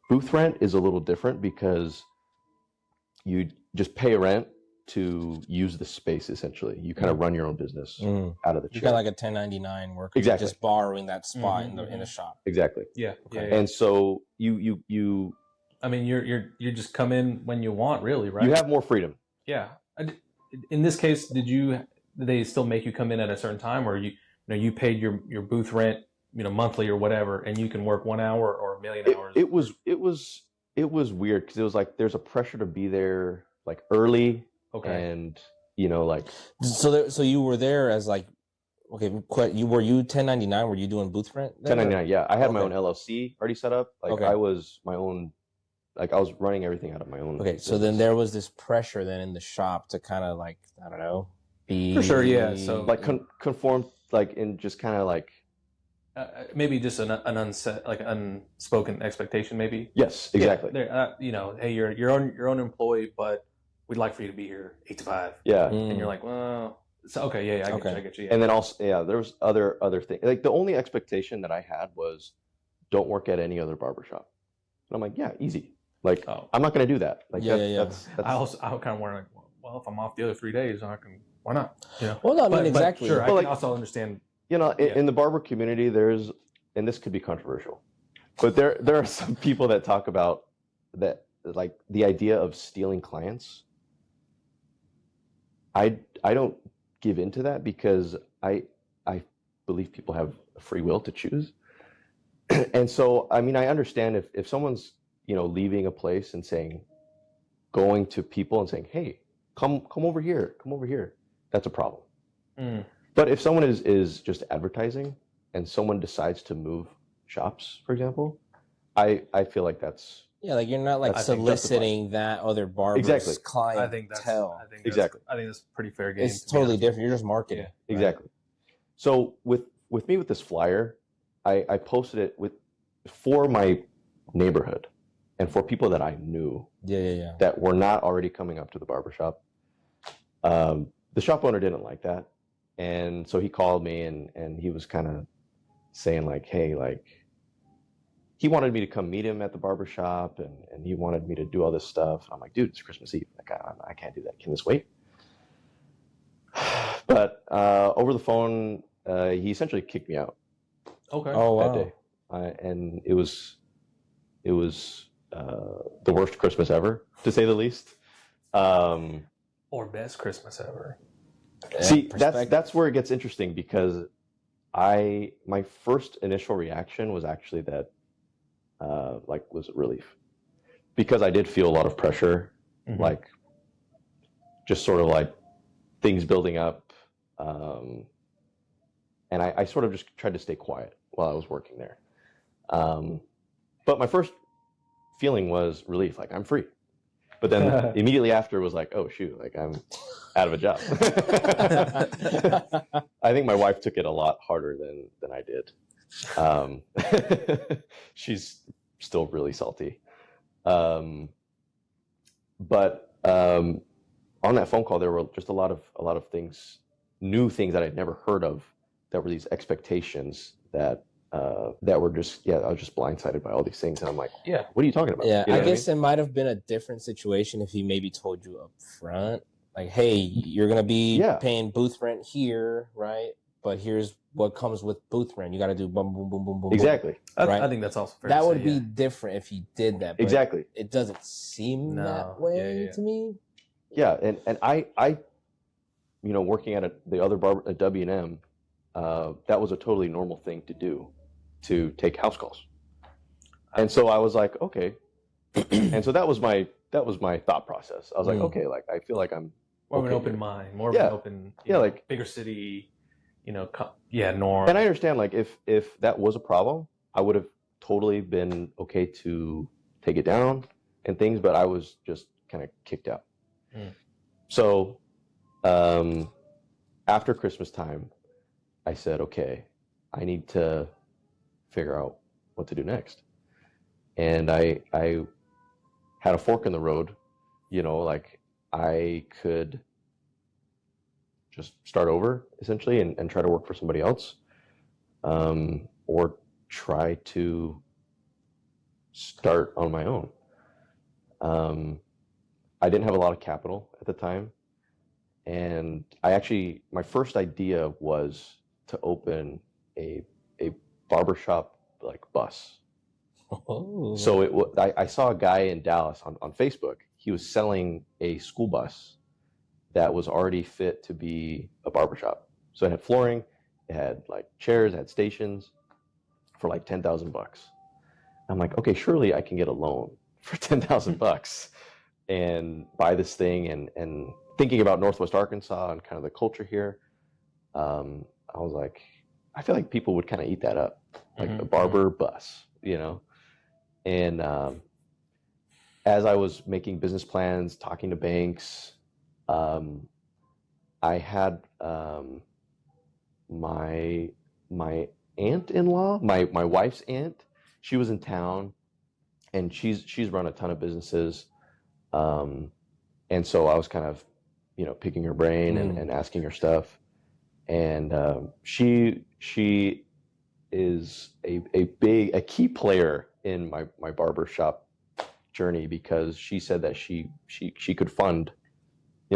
Booth rent is a little different because you just pay rent to use the space, essentially. You kind of run your own business out of the chair. You're kind of like a 1099 worker. Exactly. You're just borrowing that spot in the shop. Exactly. Yeah. Okay. Yeah. And so you I mean, you just come in when you want, really, right? you have more freedom. Yeah. In this case, did they still make you come in at a certain time, or you paid your booth rent, monthly or whatever, and you can work 1 hour or a million hours? It was weird because it was like there's a pressure to be there like early. Okay. And like so you were there as like, okay, were you 1099? Were you doing booth rent then? 1099, yeah. I had my own LLC already set up. Like I was my own, like I was running everything out of my own. Okay, so then there was this pressure then in the shop to kind of like, I don't know, be For sure, yeah. So like conform, like in just kind of like maybe just an unspoken expectation, maybe. yes, exactly. Yeah, hey, you're your own employee, but we'd like for you to be here 8 to 5. Yeah. And you're like, well, so okay, yeah, I get you. Yeah. And then also, yeah, there was other things. Like the only expectation that I had was, don't work at any other barbershop. And I'm like, yeah, easy. Like, I'm not going to do that. Like, that's I kind of wonder, like, well, if I'm off the other 3 days, why not? Well, no, I mean, exactly. But sure, but I can also understand. In the barber community, and this could be controversial, but there are some people that talk about that, like the idea of stealing clients. I don't give into that because I believe people have a free will to choose. And so, I mean, I understand if someone's, leaving a place and going to people and saying, hey, come over here, that's a problem. But if someone is just advertising and someone decides to move shops, for example, I feel like that's... Yeah, like you're not like soliciting that other barber's clientele. I think that's pretty fair game. It's totally different. You're just marketing. Yeah, exactly. So with me with this flyer, I posted it for my neighborhood and for people that I knew. Yeah. That were not already coming up to the barbershop. The shop owner didn't like that. And so he called me and he was kind of saying like, hey, like, he wanted me to come meet him at the barbershop and he wanted me to do all this stuff. I'm like, dude, it's Christmas Eve. Like, I can't do that. Can this wait? But over the phone, he essentially kicked me out. Okay. Oh, wow. That day. And it was the worst Christmas ever, to say the least. Or best Christmas ever. See, that's where it gets interesting because my first initial reaction was actually that was relief, because I did feel a lot of pressure, like just sort of like things building up, and I sort of just tried to stay quiet while I was working there. But my first feeling was relief, like I'm free. But then immediately after was like, oh shoot, like I'm out of a job. I think my wife took it a lot harder than I did. She's still really salty. But on that phone call, there were just a lot of things, new things that I'd never heard of, that were these expectations that were just, I was just blindsided by all these things. And I'm like, what are you talking about? Yeah, you know I guess it might have been a different situation if he maybe told you up front, like, hey, you're going to be paying booth rent here, right? But here's what comes with booth rent. You got to do boom, boom, boom, boom, boom. Exactly. Right? I think that's also fair. That would be different if he did that. But exactly. It doesn't seem that way to me. Yeah, and I working at the other barber at W&M, that was a totally normal thing to do, to take house calls. And so I was like, okay. And so that was my thought process. I was like, okay, like I feel like I'm more of an open mind, more of an open, like bigger city, norm. And I understand, like if that was a problem, I would have totally been okay to take it down and things, but I was just kind of kicked out. So after Christmas time, I said, okay, I need to figure out what to do next. And I had a fork in the road, like I could just start over essentially and try to work for somebody else, or try to start on my own. I didn't have a lot of capital at the time. And my first idea was to open a barbershop like bus. Oh. So I saw a guy in Dallas on Facebook. He was selling a school bus that was already fit to be a barbershop. So it had flooring, it had like chairs, it had stations for like $10,000. I'm like, okay, surely I can get a loan for $10,000 and buy this thing. And thinking about Northwest Arkansas and kind of the culture here, I was like, I feel like people would kind of eat that up, like a barber bus, And as I was making business plans, talking to banks, I had my aunt-in-law, my wife's aunt. She was in town, and she's run a ton of businesses, and so I was kind of picking her brain and asking her stuff, and she is a key player in my barbershop journey, because she said that she could fund,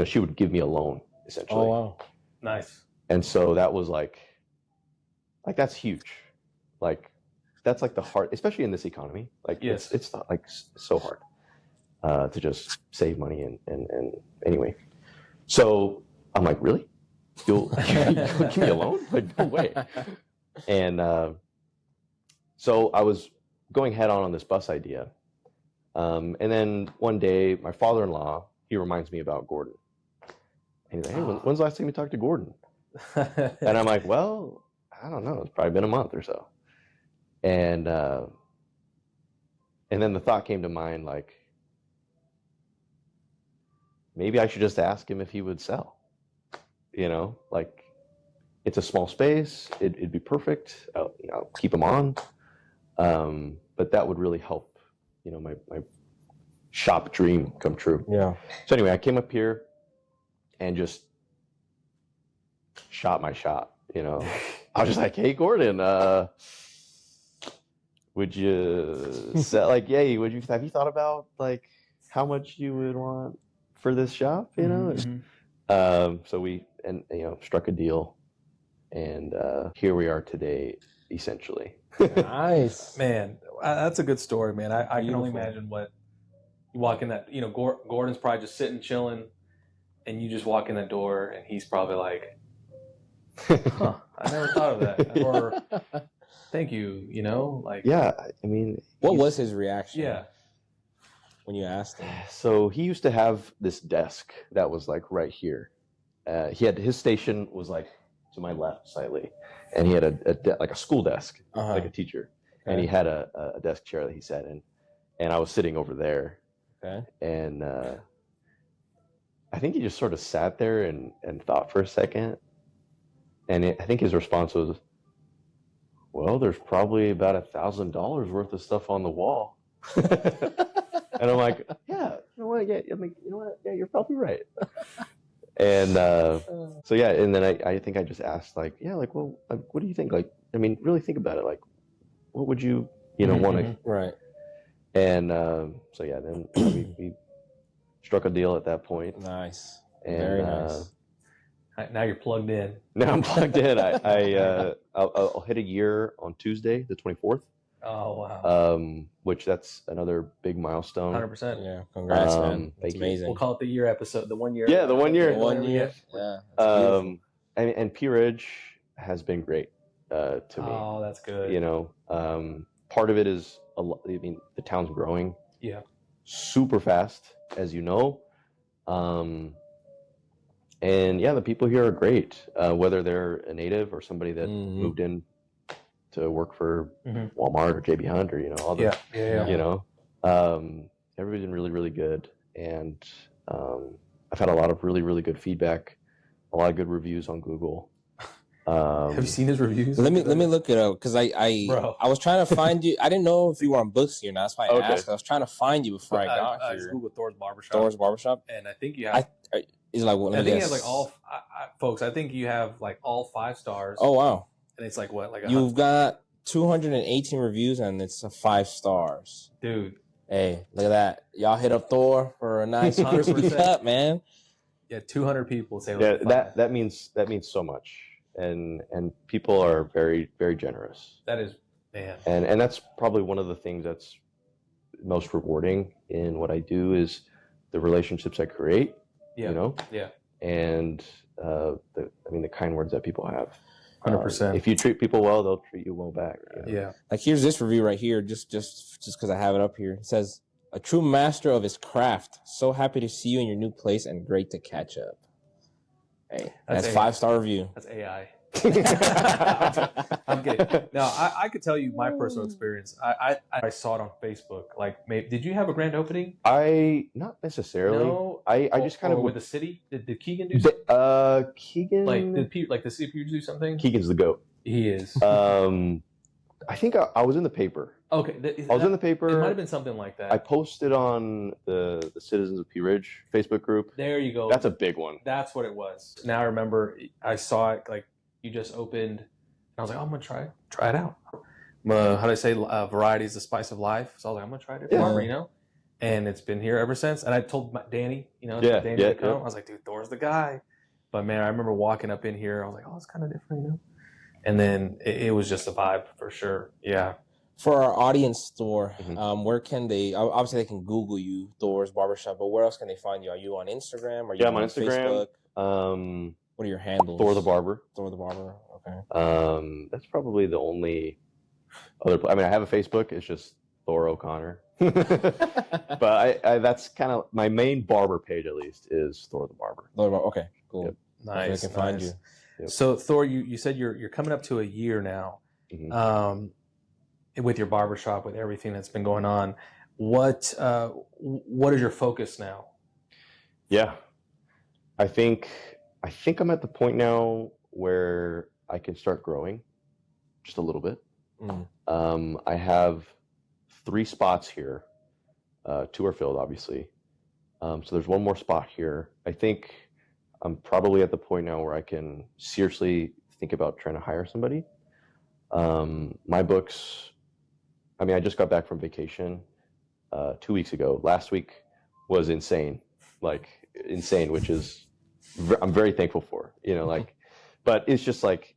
she would give me a loan essentially. Oh wow, nice. And so that was like that's huge. Like that's like the hard, especially in this economy. Like yes. it's like so hard to just save money and anyway. So I'm like, really? You'll give me a loan? Like, no way. And so I was going head on this bus idea. And then one day, my father-in-law, he reminds me about Gordon. And he's like, hey, when's the last time you talked to Gordon? And I'm like, well, I don't know. It's probably been a month or so. And then the thought came to mind, like, maybe I should just ask him if he would sell. Like, it's a small space. It'd be perfect. I'll keep him on. But that would really help, my shop dream come true. Yeah. So anyway, I came up here and just shot my shot. I was just like, hey, Gordon, would you sell? Like, hey, have you thought about like how much you would want for this shop? So we struck a deal, and here we are today, essentially. Nice, man. That's a good story, man. I can only imagine what you walk in that. Gordon's probably just sitting chilling, and you just walk in the door, and he's probably like, "Huh, I never thought of that." Yeah. Or, "Thank you," like. Yeah, I mean, what was his reaction? Yeah. When you asked him. So he used to have this desk that was like right here. His station was like to my left slightly, and he had like a school desk, like a teacher, and he had a desk chair that he sat in, and I was sitting over there. Okay. And I think he just sort of sat there and thought for a second, and I think his response was, "Well, there's probably about $1,000 worth of stuff on the wall." And I'm like, yeah, you know what? Yeah, I'm like, you know what? Yeah, you're probably right. And so yeah, and then I think I just asked, like, yeah, like, well, like, what do you think? Like, I mean, really think about it. Like, what would you, want to? Right. And so yeah, then we struck a deal at that point. Nice. And, very nice. Now you're plugged in. Now I'm plugged in. I'll hit a year on Tuesday, the 24th. Oh wow! Which that's another big milestone. 100%. Yeah, congrats, man. That's thank you. amazing. We'll call it the year episode. The 1 year. Yeah, the 1 year. The 1 year. Yeah. And Pea Ridge has been great to me. Oh, that's good. You know, part of it is I mean, the town's growing. Yeah. Super fast, as you know. And yeah, the people here are great. Whether they're a native or somebody that moved in to work for Walmart or JB Hunt or all the everybody's been really, really good. And I've had a lot of really, really good feedback, a lot of good reviews on Google. Have you seen his reviews? Let me look it up, because I was trying to find you. I didn't know if you were on Booksy or not. That's why I asked. I was trying to find you before I got here. Just Google Thor's Barbershop. Thor's Barbershop, and I think you have. Is like what? I think you have like all folks. I think you have like all 5 stars. Oh wow! And it's like what? Like you've got 218 reviews, and it's 5 stars. Dude, hey, look at that! Y'all hit up Thor for a nice crispy cut, man. Yeah, 200 people say. Yeah, that means so much. And people are very, very generous. That is, man. And that's probably one of the things that's most rewarding in what I do is the relationships I create. Yeah. Yeah. And the kind words that people have. 100%. If you treat people well, they'll treat you well back. Yeah. Like here's this review right here, just because I have it up here. It says, "A true master of his craft. So happy to see you in your new place and great to catch up." Hey, that's 5-star review. That's AI. I'm kidding. No, I could tell you my personal experience. I saw it on Facebook. Like, did you have a grand opening? Not necessarily. No, I just kind of with the city. Did Keegan do something? Keegan, like the city of Pea Ridge do something? Keegan's the GOAT. He is. I think I was in the paper. Okay, I was in the paper. It might have been something like that. I posted on the Citizens of Pea Ridge Facebook group. There you go. That's a big one. That's what it was. Now I remember I saw it, like you just opened, and I was like, oh, I'm gonna try it out. How do I say? Variety is the spice of life. So I was like, I'm gonna try it at Farmer, And it's been here ever since. And I told Danny, Danny to come. I was like, dude, Thor's the guy. But man, I remember walking up in here. I was like, oh, it's kind of different, And then it was just a vibe for sure. Yeah. For our audience, Thor, where can they? Obviously, they can Google you, Thor's Barbershop. But where else can they find you? Are you on Instagram? Are you I'm on Instagram. Facebook? What are your handles? Thor the Barber. Thor the Barber. Okay. That's probably the only other. I mean, I have a Facebook. It's just Thor O'Connor. But I that's kind of my main barber page, at least, is Thor the Barber. Okay. Cool. Yep. Nice. I can find you. Yep. So Thor, you said you're coming up to a year now. With your barbershop, with everything that's been going on, what is your focus now? Yeah, I think I'm at the point now where I can start growing just a little bit. I have 3 spots here. 2 are filled, obviously. So there's 1 more spot here. I think I'm probably at the point now where I can seriously think about trying to hire somebody. My books, I mean, I just got back from vacation 2 weeks ago. Last week was insane, which is I'm very thankful for, but it's just like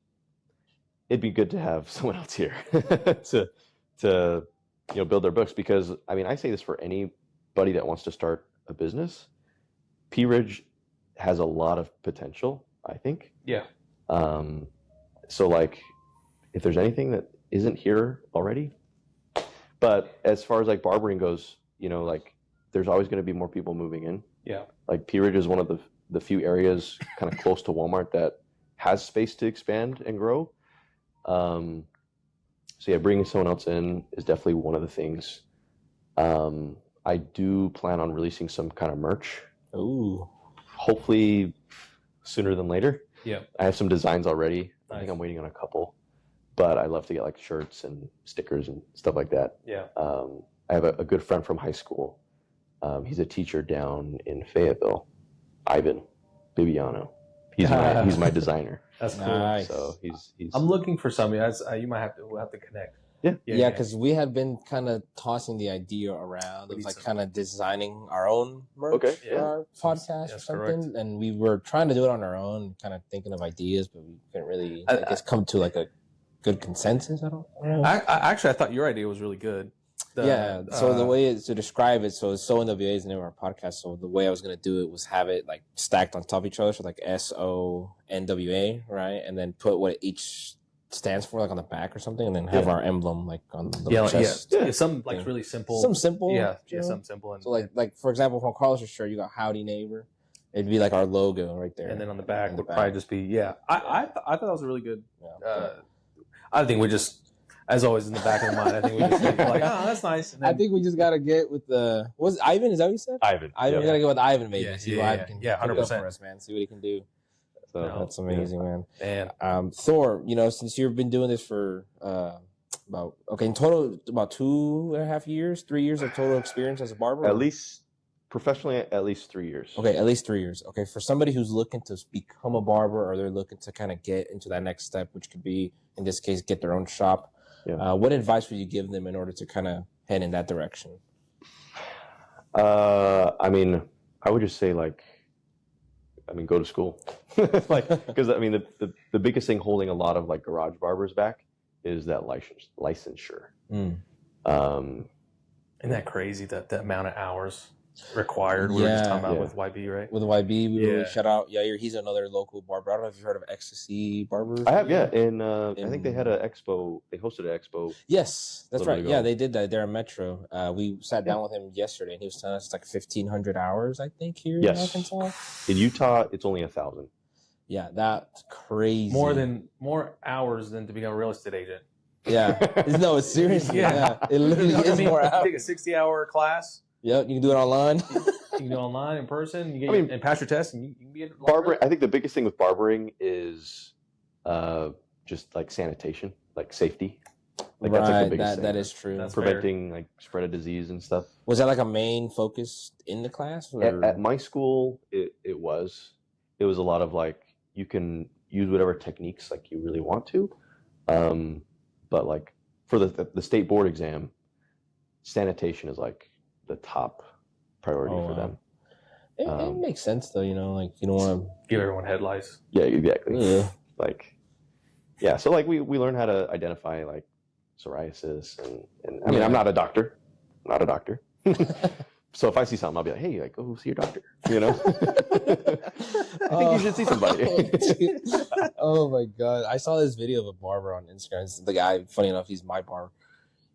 it'd be good to have someone else here to build their books, because I mean, I say this for anybody that wants to start a business. Pea Ridge has a lot of potential, I think. Yeah. So like, if there's anything that isn't here already, but as far as like barbering goes, like there's always going to be more people moving in. Yeah. Like Pea Ridge is one of the few areas kind of close to Walmart that has space to expand and grow. So yeah, bringing someone else in is definitely one of the things. I do plan on releasing some kind of merch. Ooh. Hopefully sooner than later. Yeah. I have some designs already. Nice. I think I'm waiting on a couple, but I'd love to get like shirts and stickers and stuff like that. Yeah. I have a good friend from high school. He's a teacher down in Fayetteville, Ivan Bibiano. He's my designer. That's cool. Nice. So he's. I'm looking for somebody. We'll have to connect. Yeah. Because we have been kind of tossing the idea around of like kind of designing our own merch for our podcast or something. Correct. And we were trying to do it on our own, kind of thinking of ideas, but we couldn't really, I guess, come to like a good consensus. I don't know. I thought your idea was really good. So the way to describe it, so NWA is the name of our podcast. So the way I was gonna do it was have it like stacked on top of each other, so like SONWA, right? And then put what each stands for, like on the back or something, and then have our emblem like on the chest. Yeah, some like really simple. Some simple. Yeah, some simple. And, so like for example, from Carlos's shirt, you got "Howdy Neighbor." It'd be like our logo right there, and then on the back would probably just be I thought that was a really good. I think we just. As always, in the back of the mind, I think we just like, oh, that's nice. Then, I think we just gotta get with the was Ivan? Is that what you said? Ivan. We gotta go with Ivan, maybe. See what Ivan can 100% for us, man. See what he can do. So that's amazing, man. And Thor, since you've been doing this for in total about 2.5 years, 3 years of total experience as a barber. At least professionally, at least 3 years. Okay, at least 3 years. Okay, for somebody who's looking to become a barber, or they're looking to kind of get into that next step, which could be in this case get their own shop. Yeah. What advice would you give them in order to kind of head in that direction? I mean, I would just say go to school. Because I mean, the biggest thing holding a lot of like garage barbers back is that licensure. Isn't that crazy that the amount of hours required? We were just talking about with YB, right? With YB, we really shout out Yair. He's another local barber. I don't know if you've heard of Ecstasy Barbers. I have, and I think they had an expo. They hosted an expo. Yes, that's right. Yeah, they did that. They're in Metro. We sat down with him yesterday, and he was telling us it's like 1,500 hours, I think, here in Arkansas. In Utah, it's only 1,000. Yeah, that's crazy. More hours than to become a real estate agent. Yeah, no, it's seriously. Yeah, it literally is more hours. Take a 60-hour class. Yep, you can do it online. You can do it online, in person. You get and pass your test, and you can be a barbering. I think the biggest thing with barbering is just like sanitation, like safety. Like right, that's like the biggest thing. That is true. That's preventing like spread of disease and stuff. Was that like a main focus in the class? At my school, it was. It was a lot of like you can use whatever techniques like you really want to, but like for the state board exam, sanitation is like the top priority for them. It makes sense though, like you don't want to give everyone head lice. Yeah, exactly. Yeah. So like we learn how to identify like psoriasis and I mean I'm not a doctor. So if I see something, I'll be like, hey, like go see your doctor. I think you should see somebody. Oh my god. I saw this video of a barber on Instagram. The guy, funny enough, he's my barber.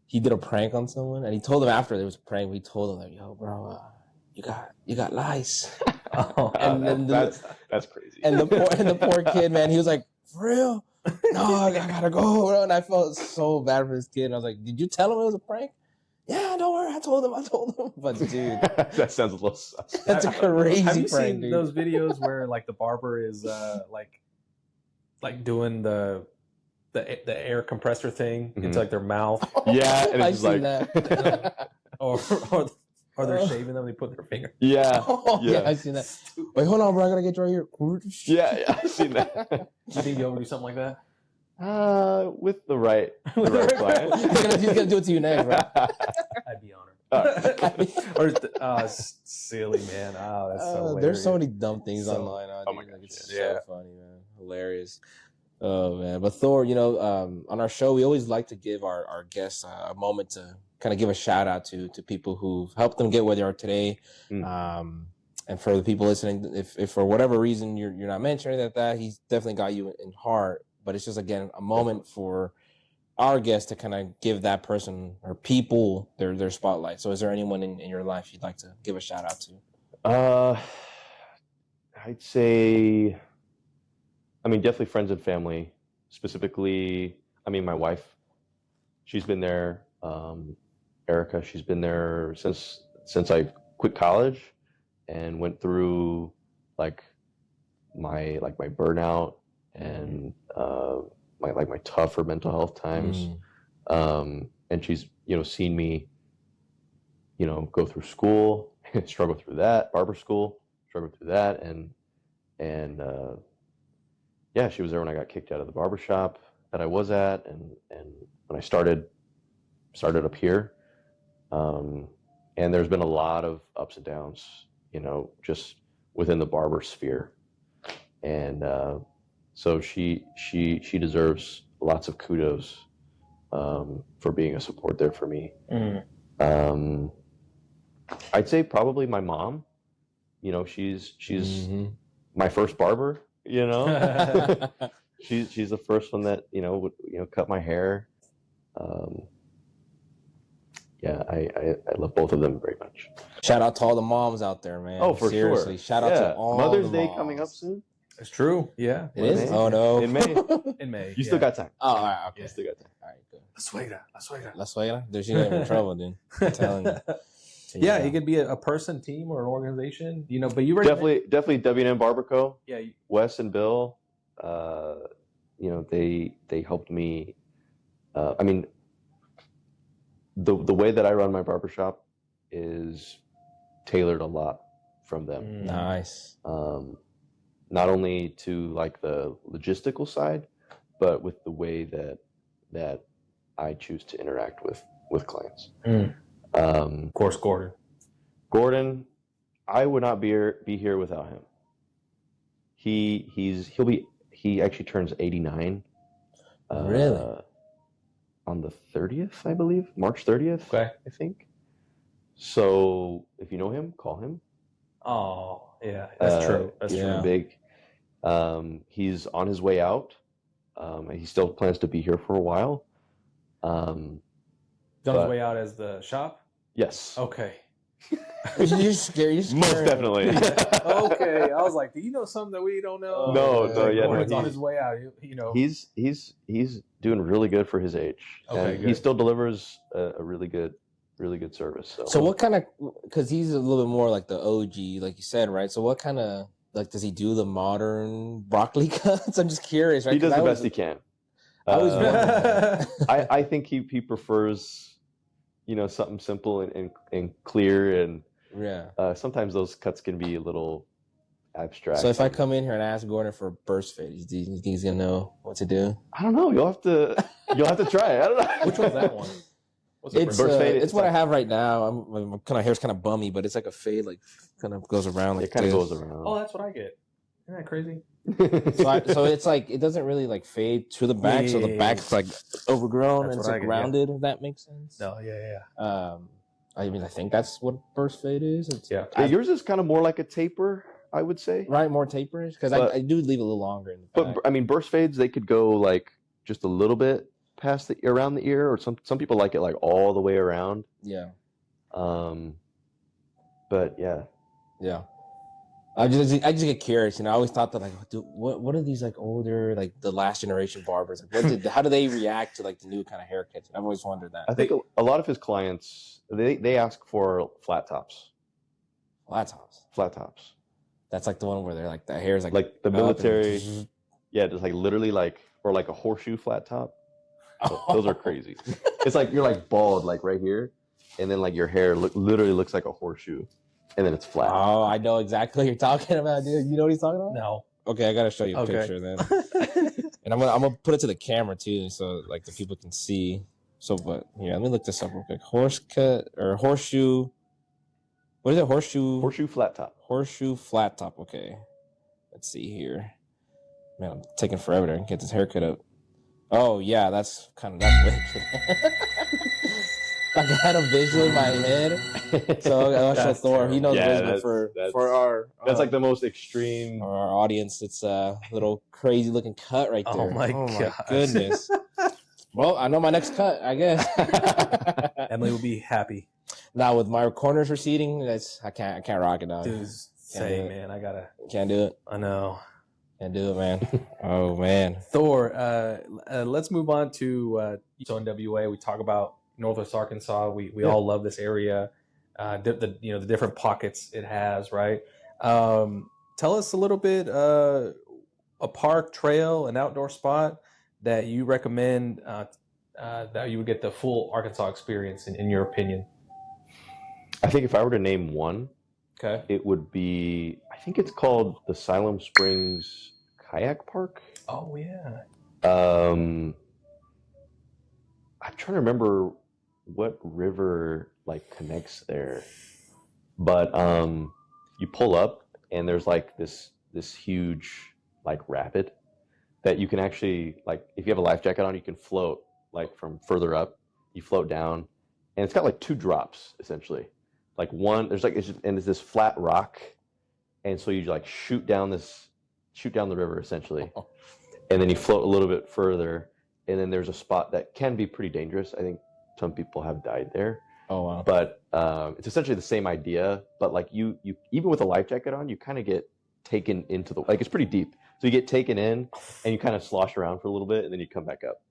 He did a prank on someone, and he told them after there was a prank. He told them, like, "Yo, bro, you got lice." And then that's crazy. And the poor kid, man, he was like, "For real? No, I gotta go, bro." And I felt so bad for this kid. And I was like, "Did you tell him it was a prank?" Yeah, don't worry. I told him. But dude, that sounds a little sus. That's a crazy Have you prank, seen dude. those videos where like the barber is like doing the air compressor thing into like their mouth? Yeah, and I've it's seen like that. or they're shaving them, they put their finger. Yeah. Yeah, I've seen that. Wait, hold on, bro. I gotta get you right here. Yeah, I've seen that. Do you think you'll ever do something like that? With the right client. He's gonna do it to you next, bro. I'd be honored. Or silly man. Oh, that's so hilarious. There's so many dumb things online. Oh my Like, gosh, it's so funny, man. Hilarious. Oh man. But Thor, on our show, we always like to give our guests a moment to kind of give a shout out to people who've helped them get where they are today. And for the people listening, if for whatever reason you're not mentioning that he's definitely got you in heart. But it's just, again, a moment for our guests to kind of give that person or people their spotlight. So is there anyone in your life you'd like to give a shout out to? I'd say, definitely friends and family. Specifically, my wife, she's been there. Erica, she's been there since I quit college and went through like my burnout and my tougher mental health times. And she's seen me go through school, struggle through that, barber school, struggle through that, and she was there when I got kicked out of the barbershop that I was at, and when I started up here. And there's been a lot of ups and downs, just within the barber sphere, and so she deserves lots of kudos for being a support there for me. Mm. I'd say probably my mom. You know, she's my first barber. You know, she's the first one that would cut my hair. Yeah, I love both of them very much. Shout out to all the moms out there, man. Oh, for Seriously, sure. Shout out to all Mother's the Day moms. coming up soon. It's true. Yeah. It is? May? Oh, no. In May. In May. You still got time. Oh, all right. Okay. You still got time. All right, good. La suegra. La suegra? There's you in trouble, dude. I'm telling you. Yeah, it could be a person, team, or an organization. You know, but you Definitely W&M Barber Co. Yeah. Wes and Bill. They helped me. I mean, the way that I run my barbershop is tailored a lot from them. Nice. Not only to like the logistical side, but with the way that I choose to interact with clients. Of course, Gordon, I would not be here without him. He actually turns 89. Really? On the 30th, I believe, March 30th. Okay. I think. So if you know him, call him. Oh, yeah, that's true. That's he's true. really big. He's on his way out. And he still plans to be here for a while. He's on his way out as the shop? Yes. Okay. You're scared. Most definitely. Okay. I was like, do you know something that we don't know? Gordon's on his way out. He's doing really good for his age. Okay, and good. he still delivers a really good service. So what kind of, because he's a little bit more like the OG, like you said, right? So what kind of, like, does he do the modern broccoli cuts? I'm just curious, right? He does the best he can. I always wondered. I think he prefers, something simple and clear, and sometimes those cuts can be a little abstract. So if I come in here and ask Gordon for a burst fade, do you think he's gonna know what to do? I don't know. You'll have to try it. I don't know. Which one's that one? What's It's burst fade? it's what I have right now. My hair's kind of bummy, but it's like a fade, like kind of goes around. Like it kind of this. goes around. Oh, that's what I get. Isn't that crazy? So it's like it doesn't really like fade to the back, so the back's like overgrown That's and it's what I like get, rounded. If that makes sense. No, yeah. I mean, I think that's what burst fade is. Yeah. Yours is kind of more like a taper, I would say. Right, more taperish, because I do leave a little longer in the back. But I mean, burst fades, they could go like just a little bit past around the ear, or some people like it like all the way around. Yeah. But yeah. I just get curious, I always thought that like, what are these like older, like the last generation barbers? Like, how do they react to like the new kind of haircuts? I've always wondered that. I think a lot of his clients they ask for flat tops. Flat tops. That's like the one where they're like the hair is like the military. Yeah, just like literally like, or like a horseshoe flat top. Those are crazy. It's like you're like bald like right here, and then like your hair literally looks like a horseshoe, and then it's flat. Oh, I know exactly what you're talking about, dude. You know what he's talking about? No. Okay, I gotta show you a picture then. And I'm gonna put it to the camera too, so like the people can see. So, but yeah, let me look this up real quick. Horse cut or horseshoe? What is it? Horseshoe flat top. Horseshoe flat top. Okay, let's see here. Man, I'm taking forever to get this haircut up. Oh yeah, that's wicked. I got a visual in my head, so I'll show Thor. He knows visual for our. That's like the most extreme. For our audience, it's a little crazy looking cut right there. Oh my god! Goodness. Well, I know my next cut, I guess. Emily will be happy. Now with my corners receding, I can't rock it out. Dude, same man. Can't do it. I know. Can't do it, man. Oh man. Thor, let's move on to NWA. We talk about Northwest Arkansas. We all love this area. The different pockets it has, right? Tell us a little bit a park, trail, an outdoor spot that you recommend that you would get the full Arkansas experience in your opinion. I think if I were to name one, okay, it would be, I think it's called the Siloam Springs Kayak Park. Oh yeah. I'm trying to remember what river like connects there, but you pull up and there's like this huge like rapid that you can actually, like, if you have a life jacket on, you can float like from further up. You float down, and it's got like 2 drops essentially. Like one, there's like there's this flat rock, and so you like shoot down the river essentially, and then you float a little bit further, and then there's a spot that can be pretty dangerous. I think some people have died there. Oh wow! But it's essentially the same idea. But like you even with a life jacket on, you kind of get taken into the it's pretty deep, so you get taken in, and you kind of slosh around for a little bit, and then you come back up.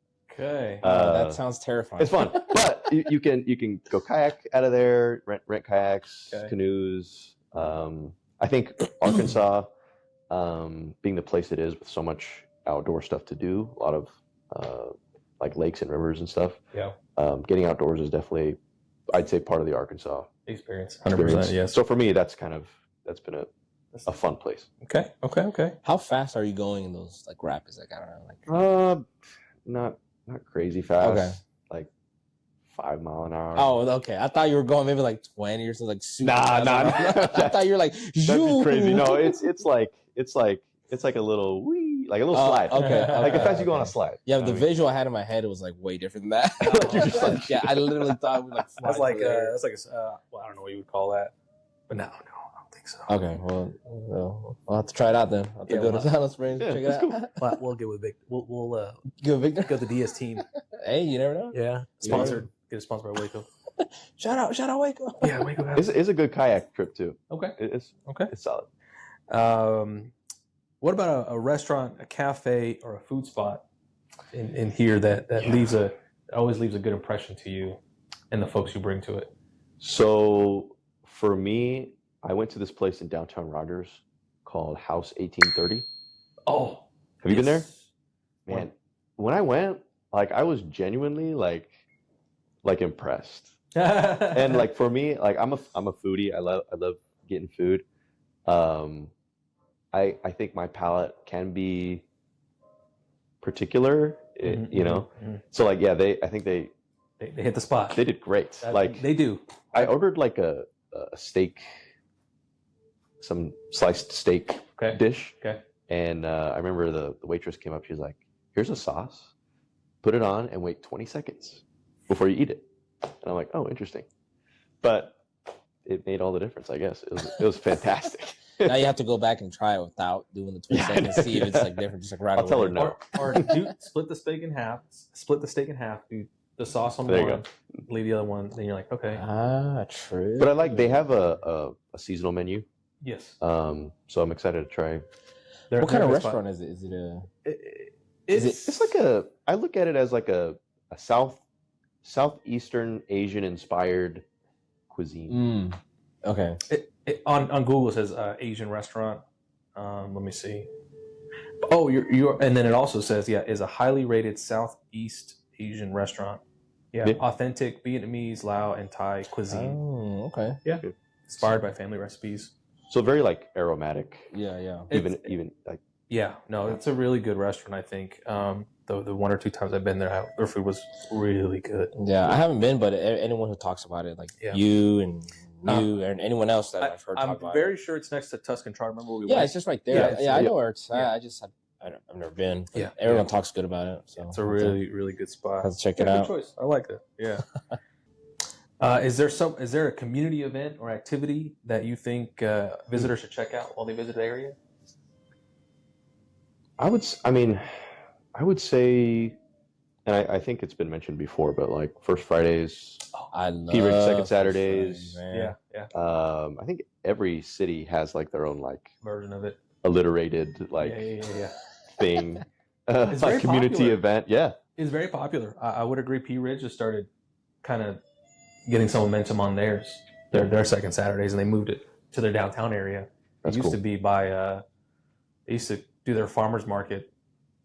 Okay. That sounds terrifying. It's fun, but you can go kayak out of there, rent kayaks, canoes. I think Arkansas, being the place it is with so much outdoor stuff to do, a lot of like lakes and rivers and stuff. Yeah. Getting outdoors is definitely, I'd say, part of the Arkansas experience. 100%. Yes. So for me, that's been a fun place. Okay. How fast are you going in those like rapids? Like I don't know, like Not crazy fast. Okay. Like 5 mile an hour. Oh, okay. I thought you were going maybe like 20 or something. Like super Nah. fast. I thought you were like, That'd be crazy. No, it's like a little wee, like a little slide. Okay. Like as fast as you go on a slide. Yeah, the visual I had in my head, it was like way different than that. Like, you're just like, yeah, I literally thought it was like that's like well, I don't know what you would call that, but no, I don't think so. Okay, well, I'll have to try it out then. I'll have to go to Silent Springs, check it out. Cool. But we'll get with Vic. We'll Go Victor. go to the DS team. Hey, you never know. Yeah, sponsored. Get a sponsor by Waco. Shout out, Waco. Yeah, Waco. It's a good kayak trip too. Okay. It's solid. What about a restaurant, a cafe, or a food spot in here that always leaves a good impression to you and the folks you bring to it? So for me, I went to this place in downtown Rogers called House 1830. Oh, have you been there? Man, when I went, like I was genuinely like impressed. And like for me, like I'm a foodie. I love getting food. I think my palate can be particular, you know. Mm-hmm. So like I think they hit the spot. They did great. Like they do. I ordered like a steak, some sliced steak dish. Okay. And I remember the waitress came up. She was like, "Here's a sauce. Put it on and wait 20 seconds before you eat it." And I'm like, "Oh, interesting." But it made all the difference, I guess. It was fantastic. Now you have to go back and try it without doing the 20 seconds, see if it's like different, just like right away. I'll tell her no. Or do split the steak in half. Do the sauce on one, leave the other one. Then you're like, okay. True. But I like they have a seasonal menu. Yes. So I'm excited to try. What kind of restaurant is it? Is it a? It's like I look at it as like a southeastern Asian inspired cuisine. Okay. On Google it says Asian restaurant. Let me see. Oh, you're and then it also says is a highly rated Southeast Asian restaurant. Yeah, authentic Vietnamese, Lao, and Thai cuisine. Oh, okay. Yeah, inspired by family recipes. So very like aromatic. Yeah. Even like. Yeah, no, it's a really good restaurant. I think the 1 or 2 times I've been there, their food was really good. Yeah, I haven't been, but anyone who talks about it, like you and anyone else that I've heard talk about it. I'm very sure it's next to Tuscan Char. Remember where we went? Yeah, it's just right there. Yeah, I know where it's at. I've never been. Yeah, everyone talks good about it. So it's a really, really good spot. Have to check it out. Good choice. I like it. Yeah. Is there a community event or activity that you think visitors should check out while they visit the area? I would say, and I think it's been mentioned before, but like First Fridays, I love Pea Ridge Second Saturdays. Yeah. I think every city has like their own like version of it, alliterated like thing, like community popular. Event. Yeah, it's very popular. I would agree. Pea Ridge has started kind of getting some momentum on their Second Saturdays, and they moved it to their downtown area. It used to be by they used to do their farmers market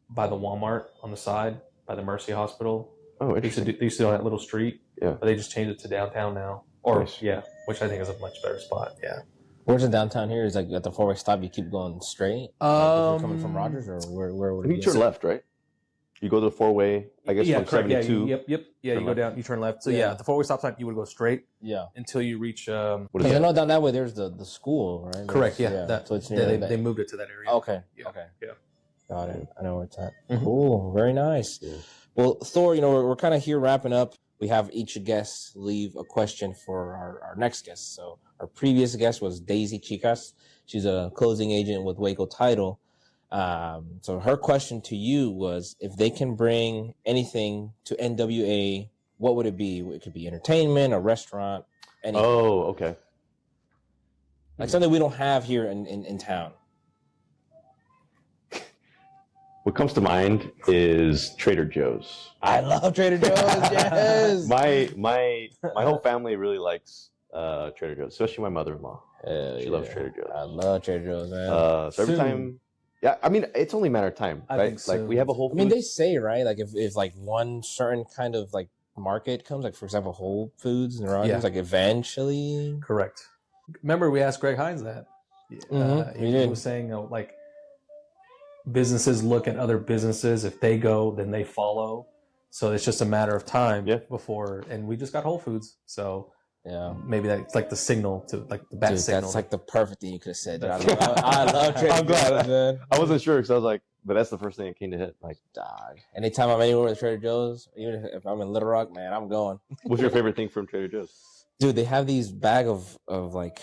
by the Walmart on the side by the Mercy Hospital. Oh, interesting. They used to do on that little street. Yeah, but they just changed it to downtown now. Or which I think is a much better spot. Yeah. Where's the downtown here? Is like at the four-way stop. You keep going straight. If you're coming from Rogers, or where would you turn left, right? You go to the four-way. I guess from 72. Yep. Yeah, you go down. You turn left. So at the four-way stop sign, you would go straight. Yeah. Until you reach. Because I know down that way there's the school, right? Correct. Yeah. So it's near they moved it to that area. Okay. Yeah. Okay. Yeah. Got it. I know where it's at. Mhm. Cool. Very nice. Yeah. Well, Thor, we're kind of here wrapping up. We have each guest leave a question for our next guest. So our previous guest was Daisy Chicas. She's a closing agent with Waco Title. So her question to you was, if they can bring anything to NWA, what would it be? It could be entertainment, a restaurant, anything. Oh, okay. Like something we don't have here in town. What comes to mind is Trader Joe's. I love Trader Joe's. Yes. My whole family really likes Trader Joe's, especially my mother-in-law. She loves Trader Joe's. I love Trader Joe's, man. So every Soon. time, yeah, I mean, it's only a matter of time, I right? think so. Like we have a Whole I mean, Foods. they say, right? Like if like one certain kind of like market comes, like for example, Whole Foods and Yeah. like eventually. Correct. Remember, we asked Greg Hines that. Mhm, we He did. was saying, like, businesses look at other businesses. If they go, then they follow. So it's just a matter of time before. And we just got Whole Foods. So Yeah. maybe that's like the signal to, like, the bat Dude, signal. that's like the perfect thing you could have said. Dude. I love Trader I'm glad. Joe's, man. I wasn't sure because I was like, but that's the first thing that came to hit. Like, Dog. Anytime I'm anywhere with Trader Joe's, even if I'm in Little Rock, man, I'm going. what's your favorite thing from Trader Joe's? Dude, they have these bag of like,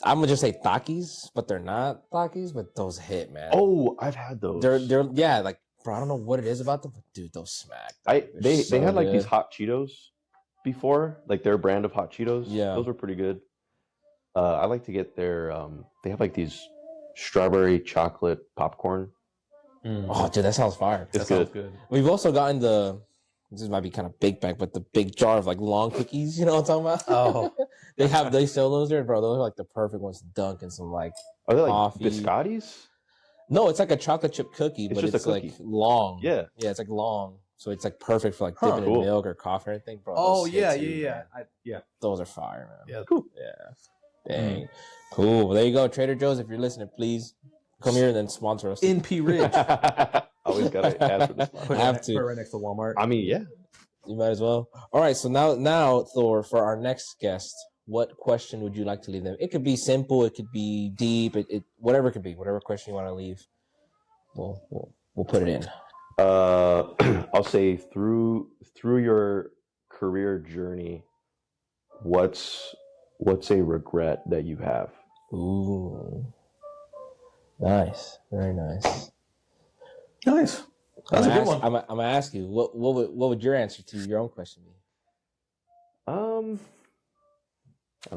I'm gonna just say Takis, but they're not Takis, but those hit, man. Oh, I've had those. They're yeah, like bro, I don't know what it is about them, but dude, those smack. They so had like good. these hot Cheetos before, like their brand of hot Cheetos. Yeah. Those were pretty good. I like to get their they have like these strawberry chocolate popcorn. Oh, dude, that sounds fire. It's that sounds good. good. We've also gotten this might be kind of big bag, but the big jar of like long cookies, you know what I'm talking about? Oh. they sell those there, bro. Those are like the perfect ones to dunk in some like Are they like coffee. biscottis? No, it's like a chocolate chip cookie, It's but just a it's like cookie. long. Yeah. Yeah, it's like long. So it's like perfect for like Huh. dipping in Cool. milk or coffee or anything, bro. Oh, those yeah, hit too, yeah. man. Those are fire, man. Yeah. Cool. Yeah. Dang. Cool. Well, there you go. Trader Joe's, if you're listening, please come here and then sponsor us. In Pea Ridge. Always gotta ask for this. Put one. it Have right, to. put it right next to Walmart. I mean, yeah. You might as well. All right. So now, Thor, for our next guest, what question would you like to leave them? It could be simple. It could be deep. It whatever it could be. Whatever question you want to leave, we'll put it in. I'll say through your career journey, what's a regret that you have? Ooh. Nice. Very nice. Nice. That's a good one. I'm gonna ask you, what would your answer to your own question be? I don't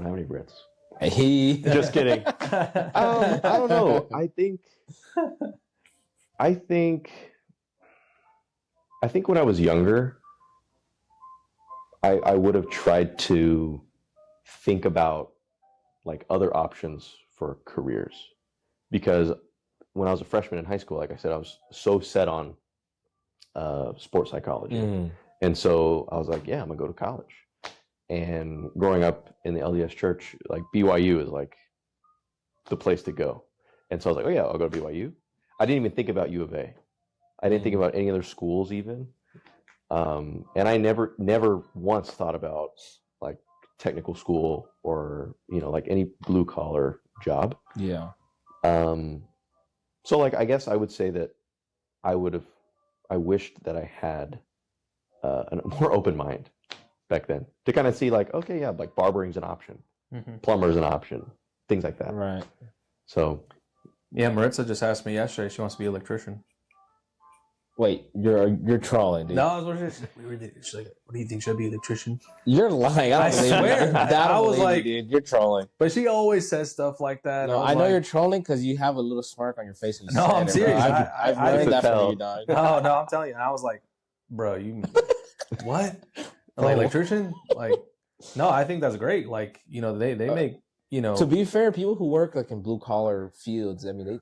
have any regrets. Hey. Just kidding. I don't know. I think when I was younger, I would have tried to think about like other options for careers, because when I was a freshman in high school, like I said, I was so set on sports psychology. And so I was like, yeah, I'm gonna go to college. And growing up in the LDS church, like BYU is like the place to go. And so I was like, oh yeah, I'll go to BYU. I didn't even think about U of A. I didn't think about any other schools even. And I never once thought about like technical school or, like any blue collar job. Yeah. So like, I guess I would say that I wished that I had a more open mind back then to kind of see like, okay, yeah, like barbering's an option, plumber's an option, things like that. Right. So Yeah, Maritza just asked me yesterday. She wants to be an electrician. Wait, you're trolling, dude. No, I was wondering, she's like, what do you think? Should I be an electrician? You're lying. I don't believe swear. you. That I don't was believe like- you, dude, you're trolling. But she always says stuff like that. No, I know you're trolling because you have a little smirk on your face. When you No, said I'm it, bro. serious. I've I learned could that tell. from you, dog. No, I'm telling you. And I was like, bro, you what? I'm like, electrician? Like, no, I think that's great. Like, they make, To be fair, people who work like in blue collar fields, I mean, they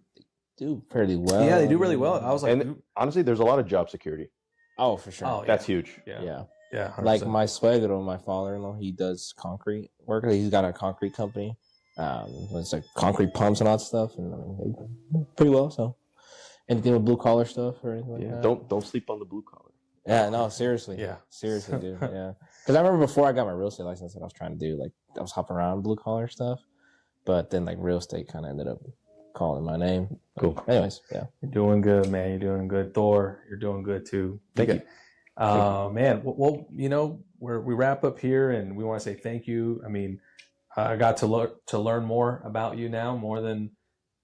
do fairly well. yeah, they do really well. I was like, and honestly, there's a lot of job security. oh, for sure. oh, That's huge. yeah. Yeah. 100%. Like my suegro, my father-in-law, he does concrete work. He's got a concrete company. It's like concrete pumps and all that stuff, and I mean, they pretty well. So, anything with blue collar stuff or anything like that. Don't sleep on the blue collar. Yeah, no, seriously. Yeah. Seriously, dude. Yeah. Because I remember before I got my real estate license, what I was trying to do, like, I was hopping around blue collar stuff. But then, like, real estate kind of ended up calling my name. Cool. Anyways, yeah. You're doing good, man. You're doing good. Thor, you're doing good too. Thank you. Man, well, we wrap up here, and we want to say thank you. I mean, I got to learn more about you now, more than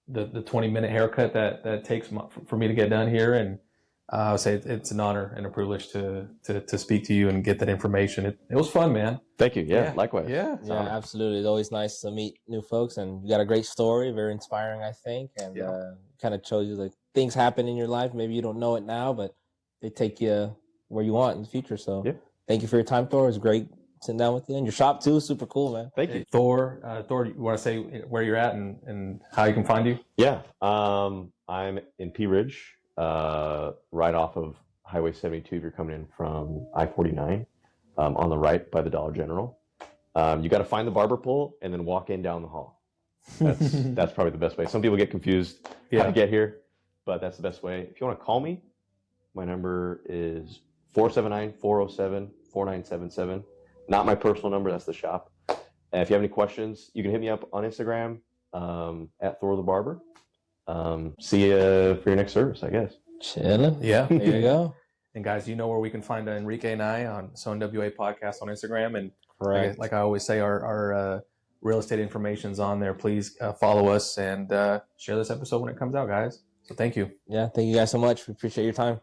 the 20-minute haircut that takes for me to get done here. And I would say it's an honor and a privilege to speak to you and get that information. It was fun, man. Thank you. Yeah, likewise. Yeah. Yeah, absolutely. It's always nice to meet new folks, and you got a great story, very inspiring, I think, and kind of shows you like things happen in your life. Maybe you don't know it now, but they take you where you want in the future. So thank you for your time, Thor. It was great sitting down with you, and your shop too. Super cool, man. Thank you. Thor, you want to say where you're at and how you can find you? Yeah. I'm in Pea Ridge, right off of Highway 72 if you're coming in from I-49, on the right by the Dollar General. You got to find the barber pole and then walk in down the hall. That's probably the best way. Some people get confused how to get here, but that's the best way. If you want to call me, my number is 479-407-4977. Not my personal number, that's the shop. And if you have any questions, you can hit me up on Instagram at Thor the Barber. See you for your next service, I guess. Chilling. Yeah. There you go. And guys, you know where we can find Enrique and I on NWA podcast on Instagram. And Correct. like I always say, our real estate information's on there. Please follow us and share this episode when it comes out, guys. So thank you. Yeah, thank you guys so much. We appreciate your time.